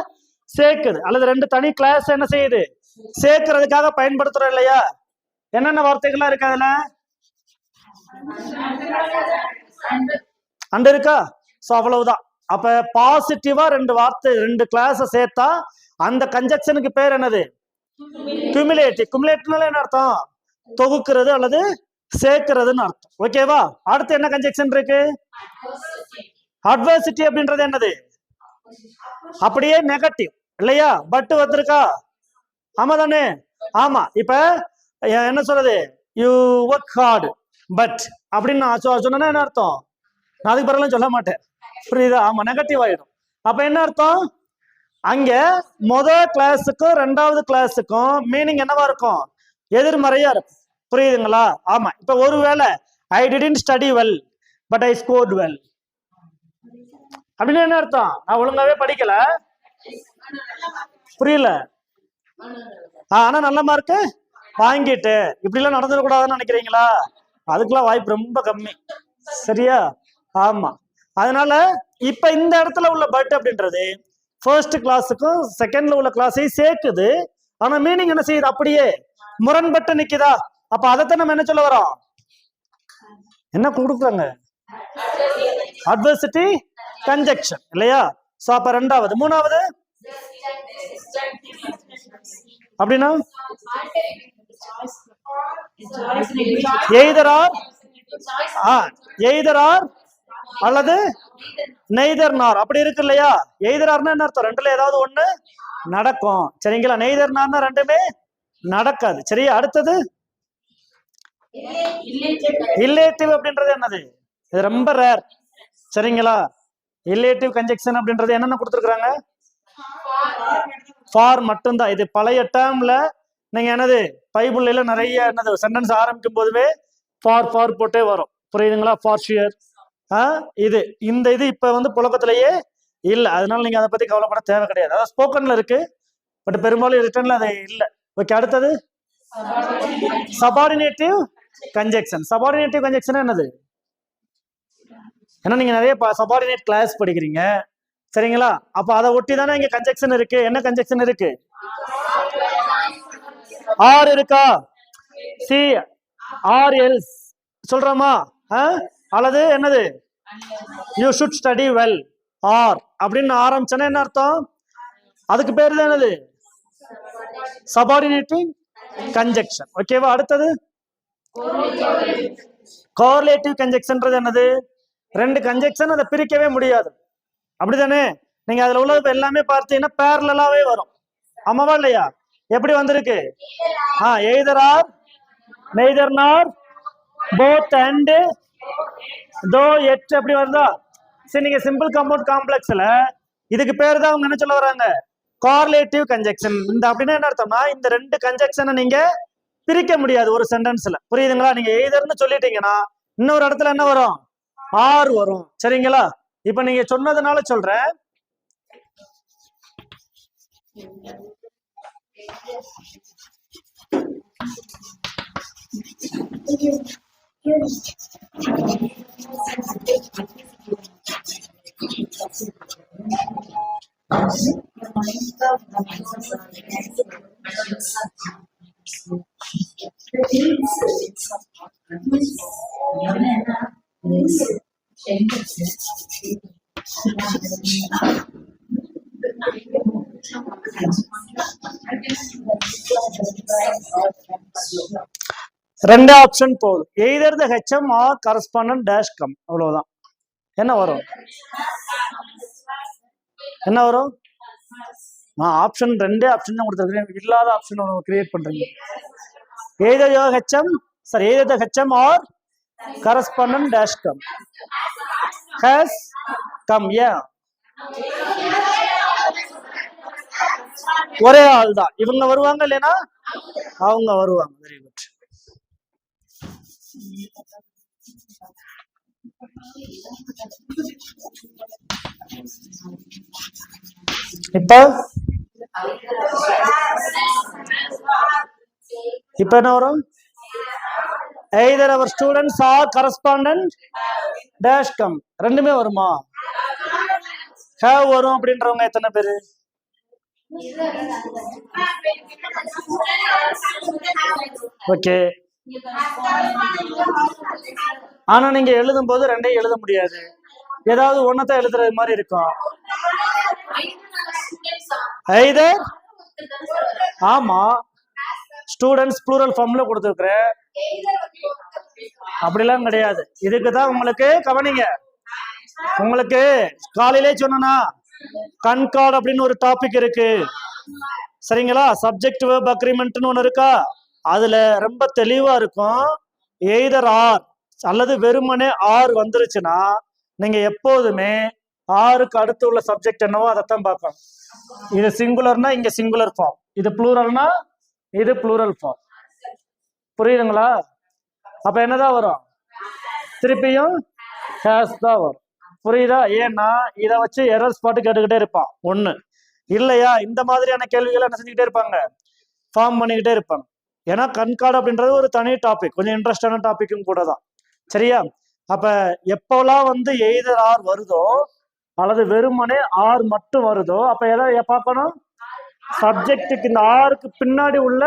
சேர்க்குது அல்லது 2 தனி கிளாஸ் என்ன செய்யுது? சேர்க்கிறதுக்காக பயன்படுத்துறோம் இல்லையா? என்னென்ன வார்த்தைகள்லாம் இருக்கு அதுல? அண்ட் இருக்கா? சோ அவ்வளவுதான். அப்ப பாசிட்டிவா 2 வார்த்தை 2 கிளாஸை சேர்த்தா அந்த கன்ஜெக்ஷனுக்கு பேர் என்னது? குமுலேட்டிவ். குமுலேட்டிவ்னால என்ன அர்த்தம்? தொகுக்கிறது அல்லது சேர்க்கிறதுன்னு அர்த்தம். ஓகேவா? அடுத்து என்ன கன்ஜெக்ஷன் இருக்கு? அட்வர்சிட்டி அப்படின்றது என்னது? அப்படியே நெகட்டிவ் இல்லையா? பட் வந்திருக்கா? ஆமா தானே? ஆமா. இப்ப என்ன சொல்றது? யூ ஒர்க் ஹார்ட் பட் அப்படின்னு நான் சொன்னா என்ன அர்த்தம்? நான் அதுக்கு பிறகு சொல்ல மாட்டேன். புரியுதா? ஆமா, நெகட்டிவ் ஆயிடும். அப்ப என்ன அர்த்தம்? அங்க முதல் கிளாஸுக்கும் 2வது கிளாஸுக்கும் மீனிங் என்னவா இருக்கும்? எதிர்மறையா இருக்கும். புரியுதுங்களா? ஆமா. இப்ப ஒருவேளை I didn't study well but I scored well அப்படின்னு என்ன அர்த்தம்? நான் ஒழுங்காவே படிக்கல, புரியல, ஆனா நல்ல மார்க்கு வாங்கிட்டு. இப்படி எல்லாம் நடந்துடக்கூடாதுன்னு நினைக்கிறீங்களா? அதுக்கெல்லாம் வாய்ப்பு ரொம்ப கம்மி. சரியா? ஆமா. அதனால இப்ப இந்த இடத்துல உள்ள பட் அப்படின்றது ஃபர்ஸ்ட் கிளாஸுக்கும் செகண்ட்ல உள்ள கிளாஸையும் சேர்க்குது. ஆனா மீனிங் என்ன செய்யுது? அப்படியே முரண்பட்டு நிக்குதா? அப்ப அதைத்தான் நம்ம என்ன சொல்ல வரோம்? என்ன கொடுக்குறாங்க? அட்வர்சிட்டி கன்ஜெக்ஷன் இல்லையா? சோ அப்ப ரெண்டாவது. மூணாவது அப்படின்னா எய்தர் ஆர், எய்தர் ஆர் அல்லது நெய்தர் நார் அப்படி இருக்கு இல்லையா? எய்தர் ஆர்னா என்ன அர்த்தம்? ரெண்டுல ஏதாவது ஒண்ணு நடக்கும். சரிங்களா? நெய்தர் நார்னா ரெண்டுமே நடக்காது. சரியா? அடுத்தது இல்லேட்டிவ் அப்படின்றது என்னது? இது ரொம்ப ரேர். சரிங்களா? இல்லேட்டிவ் கன்ஜெக்ஷன் அப்படின்றது என்னென்ன கொடுத்துருக்காங்க? ஃபார் மட்டும்தான். இது பழைய டேர்ம்ல நீங்க என்னது பைபிள்ல நிறைய என்னது சென்டென்ஸ் ஆரம்பிக்கும் போதுமே ஃபார் ஃபார் போட்டே வரும். புரியுதுங்களா? For shear. இது இந்த இது இப்ப வந்து புழக்கத்திலேயே இல்ல. அதனால நீங்க அதை பத்தி கவலைப்பட தேவை கிடையாது. அதாவது ஸ்போக்கன்ல இருக்கு, பட் பெரும்பாலும் ரிட்டன்ல அது இல்ல. ஓகே, அடுத்தது சபார்டினேட்டிவ் கன்ஜெக்ஷன். சபார்டினேட்டிவ் கன்ஜெக்ஷன் என்னது? ஏன்னா நீங்க நிறைய சபார்டினேட் கிளாஸ் படிக்கிறீங்க. சரிங்களா? அப்ப அதை ஒட்டி தானே இங்க கன்ஜெக்ஷன் இருக்கு. என்ன கன்ஜெக்ஷன் இருக்கு? ஆர் இருக்கா? சி ஆர் எல்ஸ் சொல்றோமா? அல்லது என்னது you should study well or அப்படின்னு ஆரம்பிச்சோன்னா என்ன அர்த்தம்? அதுக்கு பேரு தான் என்னது? Subordinative conjunction. ஓகேவா? அடுத்தது கோரிலேட்டிவ் கன்ஜெக்ஷன்ன்றது என்னது? ரெண்டு கன்ஜெக்ஷன் அதை பிரிக்கவே முடியாது. அப்படிதானே? நீங்க அதுல உள்ளது எல்லாமே பார்த்தீங்கன்னா பேரலாவே வரும். ஆமாவா இல்லையா? எப்படி வந்திருக்கு? எய்தர் ஆர், நெய்தர் நார், போத் அண்ட், தோ எட் அப்படி வருதா? சரி, நீங்க சிம்பிள் காம்பவுண்ட் காம்ப்ளெக்ஸ்ல இதுக்கு பேர் தான் அவங்க என்ன சொல்ல வராங்க? Correlative conjunction. இந்த அப்படின்னா என்ன அர்த்தம்னா இந்த ரெண்டு கன்ஜெக்ஷனை நீங்க பிரிக்க முடியாது ஒரு சென்டென்ஸ்ல. புரியுதுங்களா? நீங்க எய்தர்னு சொல்லிட்டீங்கன்னா இன்னொரு இடத்துல என்ன வரும்? ஆர் வரும். சரிங்களா? இப்ப நீங்க சொன்னதுனால சொல்றேன். ரெண்டு ஆப்ஷன் போதும். Either the HM or correspondent dash come. அவ்வளவுதான். என்ன வரும்? என்ன வரும்? ஆப்ஷன் ரெண்டே ஆப்ஷன் தான் கொடுத்துருக்கேன். இல்லாத ஆப்ஷன் கிரியேட் பண்றீங்க. Either your HM sir either the HM or correspondent dash come has come. ஏன்? ஒரே ஆள் தான். இவங்க வருவாங்க இல்லைன்னா அவங்க வருவாங்க. Very good. இப்ப என்ன வரும்? either our students or correspondent dash come. ரெண்டுமே வருமா? have வரும் அப்படின்றவங்க எத்தனை பேரு? ஓகே. ஆனா நீங்க எழுதும் போது ரெண்டையும் எழுத முடியாது. ஏதாவது ஒன்னதான் எழுதுறது மாதிரி இருக்கும். either ஆமா ஸ்டூடெண்ட்ஸ் ப்ளூரல் ஃபார்ம்ல கொடுத்துருக்கிறேன். அப்படிலாம் கிடையாது. இதுக்குதான் உங்களுக்கு கவனிங்க. உங்களுக்கு காலையிலே சொன்னா கன்கார்ட் அப்படின்னு ஒரு டாபிக் இருக்கு. சரிங்களா? சப்ஜெக்ட் வெர்ப் அக்ரிமெண்ட்னு ஒண்ணு இருக்கா? அதுல ரொம்ப தெளிவா இருக்கும். எய்தர் ஆர் அல்லது வெறுமனே ஆர் வந்துருச்சுன்னா நீங்க எப்போதுமே ஆருக்கு அடுத்து உள்ள சப்ஜெக்ட் என்னவோ அதைத்தான் பார்க்கணும். இது சிங்குலர்னா இங்க சிங்குலர் ஃபார்ம், இது ப்ளூரல்னா இது ப்ளூரல் ஃபார்ம். புரியுதுங்களா? அப்ப என்னதான் வரும்? திருப்பியும் ஹேஸ் தான் வரும். புரியுதா? ஏன்னா இதை வச்சு எரர் ஸ்பாட் கேட்டுக்கிட்டே இருப்பான் ஒண்ணு. இல்லையா இந்த மாதிரியான கேள்விகளை என்ன செஞ்சுக்கிட்டே இருப்பாங்க? ஃபார்ம் பண்ணிக்கிட்டே இருப்பாங்க. ஏன்னா கன்கார்டு அப்படின்றது ஒரு தனி டாபிக், கொஞ்சம் இன்ட்ரெஸ்டான டாபிக்கும் கூட தான். சரியா? அப்ப எப்போலாம் வந்து எய்தர் ஆர் வருதோ அல்லது வெறுமனே ஆர் மட்டும் வருதோ அப்ப எதை பார்க்கணும்? சப்ஜெக்டுக்கு இந்த ஆருக்கு பின்னாடி உள்ள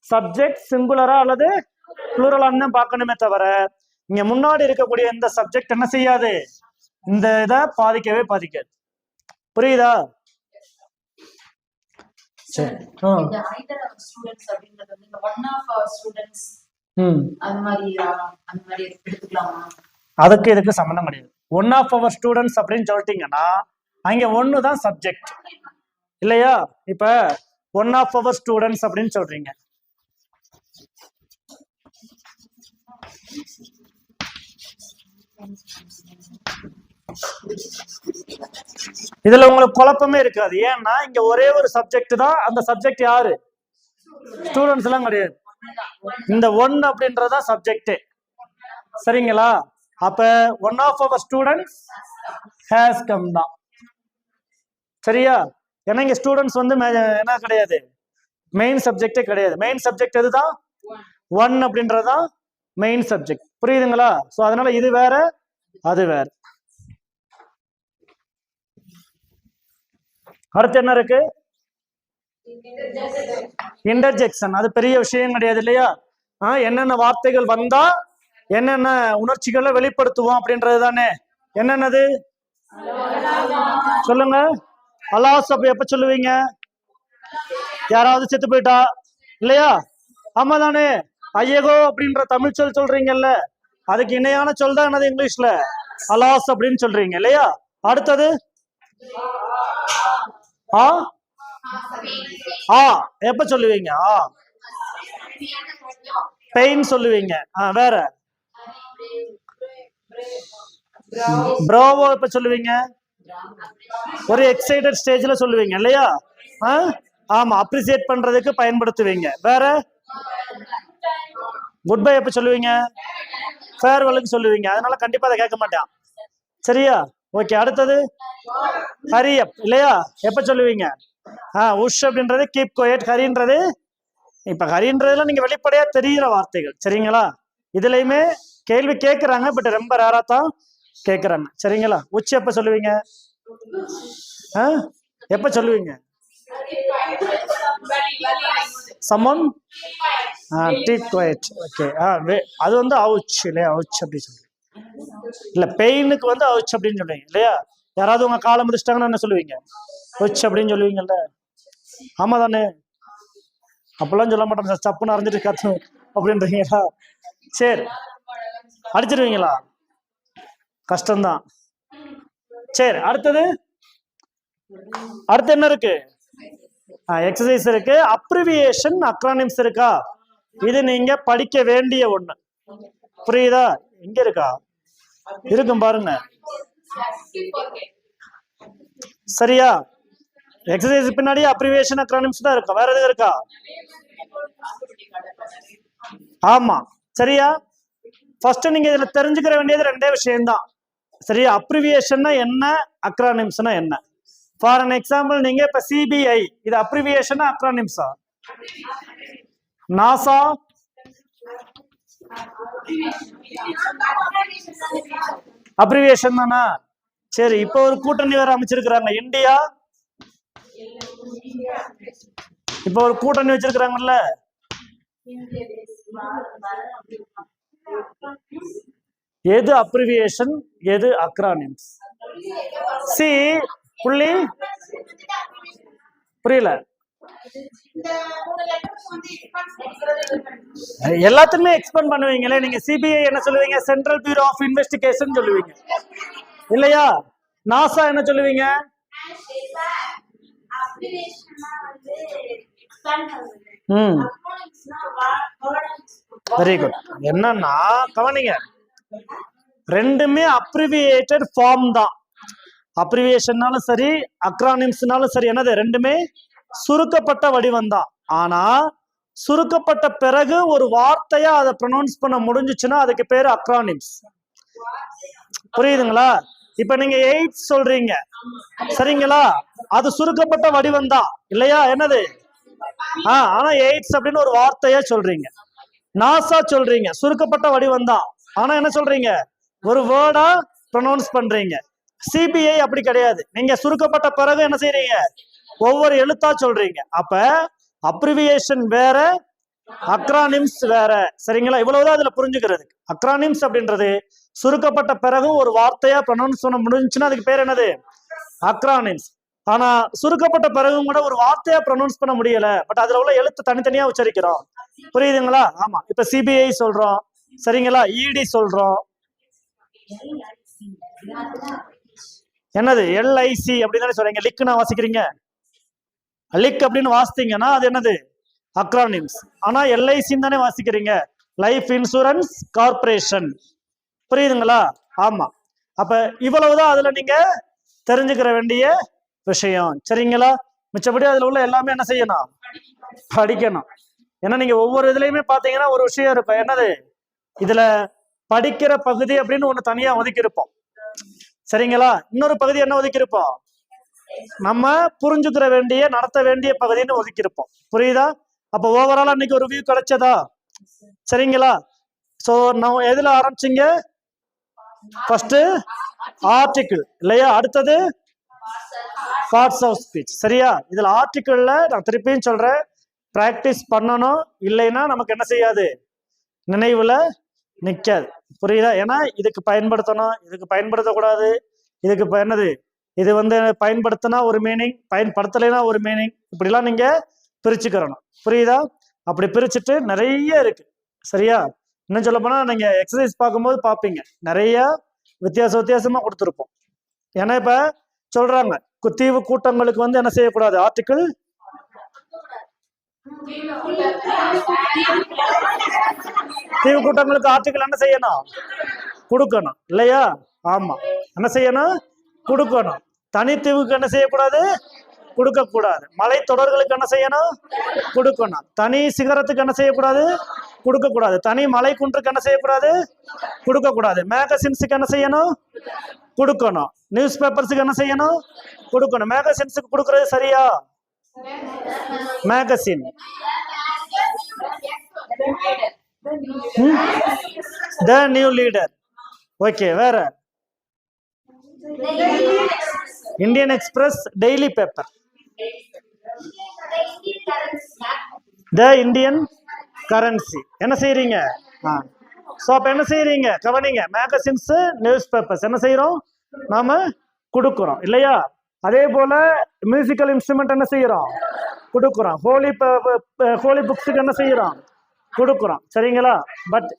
சப்ஜெக்ட் சிங்குலரா அல்லது ப்ளூரலான்னு தான் பார்க்கணுமே தவிர இங்க முன்னாடி இருக்கக்கூடிய இந்த சப்ஜெக்ட் என்ன செய்யாது, இந்த இதை பாதிக்கவே பாதிக்காது. புரியுதா? Sir, இந்த either our students அப்படின்றது வந்து இந்த one of our students அந்த மாதிரி எடுத்துக்கலாமா? அதுக்கு இதுக்கு சம்பந்தம் கிடையாது. ஒன் ஆஃப் அவர் ஸ்டூடெண்ட்ஸ் அப்படின்னு சொல்லிட்டீங்கன்னா அங்க ஒன்னு தான் சப்ஜெக்ட் இல்லையா? இப்ப ஒன் ஆஃப் அவர் ஸ்டூடெண்ட்ஸ் அப்படின்னு சொல்றீங்க. இதுல உங்களுக்கு குழப்பமே இருக்காது. ஏன்னா இங்க ஒரே ஒரு சப்ஜெக்ட் தான். அந்த சப்ஜெக்ட் யாரு? ஸ்டூடெண்ட்ஸ் எல்லாம் கிடையாது. இந்த ஒன் அப்படின்றதா சப்ஜெக்ட். சரிங்களா? அப்ப one of our students has come தான். சரியா? ஏன்னா இங்க ஸ்டூடெண்ட்ஸ் வந்து என்ன கிடையாது, மெயின் சப்ஜெக்டே கிடையாது. மெயின் சப்ஜெக்ட் எதுதான்? ஒன் அப்படின்றதான் மெயின் சப்ஜெக்ட். புரியுதுங்களா? சோ அதனால இது வேற அது வேற. அடுத்து என்ன இருக்கு? இன்டர்ஜெக்ஷன். அது பெரிய விஷயம் கிடையாது இல்லையா? என்னென்ன வார்த்தைகள் வந்தா என்னென்ன உணர்ச்சிகளை வெளிப்படுத்துவோம் அப்படின்றது தானே. என்னென்னது சொல்லுங்க. அலாஸ் அப்ப எப்ப சொல்லுவீங்க? யாராவது செத்து போயிட்டா இல்லையா? ஆமா தானே. ஐயகோ அப்படின்ற தமிழ் சொல் சொல்றீங்கல்ல, அதுக்கு இணையான சொல் தான் என்னது இங்கிலீஷ்ல? அலாஸ் அப்படின்னு சொல்றீங்க இல்லையா? அடுத்தது எப்ப சொல்லுவீங்க? பெயின் சொல்லுவீங்க. வேற ப்ராவோ எப்ப சொல்லுவீங்க? ஒரு எக்ஸைட்டட் ஸ்டேஜ்ல சொல்லுவீங்க இல்லையா? ஆமா, அப்ரிசியேட் பண்றதுக்கு பயன்படுத்துவீங்க. வேற குட் பை எப்ப சொல்லுவீங்க? ஃபேர்வெலுக்கு சொல்லுவீங்க. அதனால கண்டிப்பா அதை கேட்க மாட்டான். சரியா? ஓகே. அடுத்தது ஹரி அப் இல்லையா? எப்ப சொல்லுவீங்க? உஷ் அப்படின்றது கீப் குவைட். ஹரின்றது இப்ப ஹரின்றதுல நீங்க வெளிப்படையா தெரிகிற வார்த்தைகள். சரிங்களா? இதுலயுமே கேள்வி கேட்கறாங்க, பட் ரொம்ப ரேரா தான் கேட்கறாங்க. சரிங்களா? உச் எப்ப சொல்லுவீங்க? எப்ப சொல்லுவீங்க? someone keep quiet. ஓகே. அது வந்து அவுச் இல்லையா? அவுச் அப்படி சொல்லுவீங்க. இல்ல பெயினுக்கு வந்து அவுச் அப்படின்னு சொல்லுவீங்க இல்லையா? யாராவது உங்க காலை முடிச்சிட்டாங்கன்னா என்ன சொல்லுவீங்க? உச் அப்படின்னு சொல்லுவீங்கல்ல. ஆமா தானே? அப்பெல்லாம் சொல்ல மாட்டோம் சார், சப்புன்னு அரைஞ்சிட்டு கத்து அப்படின்றீங்களா? சரி, அடிச்சிருவீங்களா? கஷ்டம்தான். சரி, அடுத்தது அடுத்து என்ன இருக்கு? எக்ஸசைஸ் இருக்கு. அப்ரிவியேஷன் அக்ரானிம்ஸ் இருக்கா? இது நீங்க படிக்க வேண்டிய ஒண்ணு. புரியுதா? எங்க இருக்கா? இருக்கும் பாருங்க. சரியா? எக்ஸசைஸ் பின்னாடி அப்ரிவியேஷன் அக்ரானிம்ஸ் தான் இருக்கும். வேற எதுவும் இருக்கா? ஆமா. சரியா? ஃபர்ஸ்ட் நீங்க இதுல தெரிஞ்சுக்கிற வேண்டியது ரெண்டே விஷயம்தான். சரியா? அப்ரிவியேஷன்னா என்ன, அக்ரானிம்ஸ்னா என்ன. ஃபார் அன் எக்ஸாம்பிள், நீங்க இப்ப சிபிஐ, இது அப்ரிவியேஷனா அக்ரானிம்ஸா? நாசா அப்ரிவியேஷன் தானா? சரி, இப்ப ஒரு கூட்டணி வேற அமைச்சிருக்கிறாங்க. இந்தியா இப்ப ஒரு கூட்டணி வச்சிருக்கிறாங்கல்ல, எது அப்ரிவியேஷன் எது அக்ரானிம்ஸ்? சி புள்ளி புரியல. எல்லாத்துக்குமே எக்ஸ்பெண்ட் பண்ணுவீங்களே நீங்க. சிபிஐ என்ன சொல்லுவீங்க? சென்ட்ரல் பியூரோ ஆஃப் இன்வெஸ்டிகேஷன் சொல்லுவீங்க இல்லையா? நாசா என்ன சொல்லுவீங்க? Very good. என்னன்னா கவனிங்க, ரெண்டுமே அப்ரிவியேட்டட் ஃபார்ம் தான். அப்ரிவியேஷன்னாலும் சரி, அக்ரானிம்ஸ்னாலும் சரி, என்னது ரெண்டுமே சுருக்கப்பட்ட வடிவம் தான். ஆனா சுருக்கப்பட்ட பிறகு ஒரு வார்த்தையா அதை ப்ரொனவுன்ஸ் பண்ண முடிஞ்சுச்சுன்னா அதுக்கு பேரு அக்ரானிம்ஸ். புரியுதுங்களா? இப்ப நீங்க எய்ட்ஸ் சொல்றீங்க சரிங்களா? அது சுருக்கப்பட்ட வடிவம் தான் இல்லையா? என்னது? ஆனா எய்ட்ஸ் அப்படின்னு ஒரு வார்த்தையா சொல்றீங்க. நாசா சொல்றீங்க, சுருக்கப்பட்ட வடிவம் தான். ஆனா என்ன சொல்றீங்க? ஒரு வேர்டா ப்ரொனவுன்ஸ் பண்றீங்க. சிபிஐ அப்படி கிடையாது. நீங்க சுருக்கப்பட்ட பிறகு என்ன செய்றீங்க, ஒவ்வொரு எழுத்தா சொல்றீங்க. அப்ப அப்ரிவியேஷன் வேற, அக்ரானிம்ஸ் வேற. சரிங்களா? இவ்வளவுதான் அதுல புரிஞ்சுக்கிறது. அக்ரானிம்ஸ் அப்படின்றது சுருக்கப்பட்ட பிறகு ஒரு வார்த்தையா ப்ரொனவுன்ஸ் பண்ண முடிஞ்சுச்சுன்னா அதுக்கு பேர் என்னது, அக்ரானிம்ஸ். ஆனா சுருக்கப்பட்ட பிறகும் கூட ஒரு வார்த்தையா ப்ரொனவுன்ஸ் பண்ண முடியல, பட் அதுல உள்ள எழுத்து தனித்தனியா உச்சரிக்கிறோம். புரியுதுங்களா? ஆமா. இப்ப சிபிஐ சொல்றோம், சரிங்களா, இடி சொல்றோம். என்னது எல்ஐசி அப்படின்னு தானே சொல்றீங்க. லிக் நான் வாசிக்கிறீங்க, லிக் அப்படின்னு வாசித்தீங்கன்னா அது என்னது, அக்ரானிம்ஸ். ஆனா எல்ஐசின்னு தானே வாசிக்கிறீங்க, லைஃப் இன்சூரன்ஸ் கார்பரேஷன். புரியுதுங்களா? ஆமா. அப்ப இவ்வளவுதான் அதுல நீங்க தெரிஞ்சுக்கிற வேண்டிய விஷயம். சரிங்களா? மிச்சபடி அதுல உள்ள எல்லாமே என்ன செய்யணும், படிக்கணும். ஏன்னா நீங்க ஒவ்வொரு இதுலயுமே பாத்தீங்கன்னா ஒரு விஷயம் இருக்கும். என்னது, இதுல படிக்கிற பகுதி அப்படின்னு ஒண்ணு தனியா ஒதுக்கி இருப்போம். சரிங்களா? இன்னொரு பகுதி என்ன ஒதுக்கி இருப்போம், நம்ம புரிஞ்சுக்கிற வேண்டிய நடத்த வேண்டிய பகுதின்னு ஒதுக்கி இருப்போம். புரியுதா? அப்ப ஓவராலா இன்னைக்கு ஒரு வியூ கிடைச்சதா? சரிங்களா? சோ நம்ம எதுல ஆரம்பிச்சீங்க, ஃபர்ஸ்ட் ஆர்டிகிள் இல்லையா, அடுத்தது பார்ட்ஸ் ஆஃப் ஸ்பீச். சரியா? இதுல ஆர்டிகிள்ல நான் திருப்பியும் சொல்றேன், பிராக்டிஸ் பண்ணணும். இல்லைன்னா நமக்கு என்ன செய்யாது, நினைவுல நிக்காது. புரியுதா? ஏன்னா இதுக்கு பயன்படுத்தணும், இதுக்கு பயன்படுத்தக்கூடாது, இதுக்கு என்னது, இது பயன்படுத்தினா ஒரு மீனிங், பயன்படுத்தலைன்னா ஒரு மீனிங், இப்படிலாம் நீங்க பிரிச்சுக்கிறணும். புரியுதா? அப்படி பிரிச்சுட்டு நிறைய இருக்கு. சரியா? இன்னும் சொல்ல போனா நீங்க எக்ஸசைஸ் பார்க்கும்போது பார்ப்பீங்க, நிறைய வித்தியாசமா கொடுத்துருப்போம். ஏன்னா இப்ப சொல்றாங்க தீவு கூட்டங்களுக்கு என்ன செய்யக்கூடாது, ஆர்டிகிள் தீவு கூட்டங்களுக்கு ஆர்டிகிள் என்ன செய்யணும், கொடுக்கணும் இல்லையா? ஆமா. என்ன செய்யணும், கொடுக்கணும். தனித்தீவுக்கு என்ன செய்யக்கூடாது, கொடுக்க கூடாது. மலை தொடர்களுக்கு என்ன செய்யணும், கொடுக்கணும். தனி சிகரத்துக்கு என்ன செய்யக்கூடாது, கொடுக்க கூடாது. தனி மலை குன்றுக்கு என்ன செய்யக்கூடாது, கொடுக்க கூடாது. மேகசின்ஸுக்கு என்ன செய்யணும், கொடுக்கணும். நியூஸ் பேப்பர்ஸுக்கு என்ன செய்யணும், கொடுக்கணும். மேகசின்ஸுக்கு கொடுக்கறது சரியா, magazine the New Leader. Okay. வேற Indian Express daily paper, the Indian currency. என்ன செய்யறீங்க, சோ அப்ப என்ன செய்யறீங்க, கவனிங்க. மேகசின்ஸ், நியூஸ் பேப்பர்ஸ் என்ன செய்யறோம், நாம கொடுக்குறோம் இல்லையா? அதே போல மியூசிக்கல் இன்ஸ்ட்ருமெண்ட் என்ன செய்யறோம், கொடுக்குறோம். ஹோலி புக்ஸுக்கு என்ன செய்யறோம், கொடுக்குறோம். சரிங்களா? பட்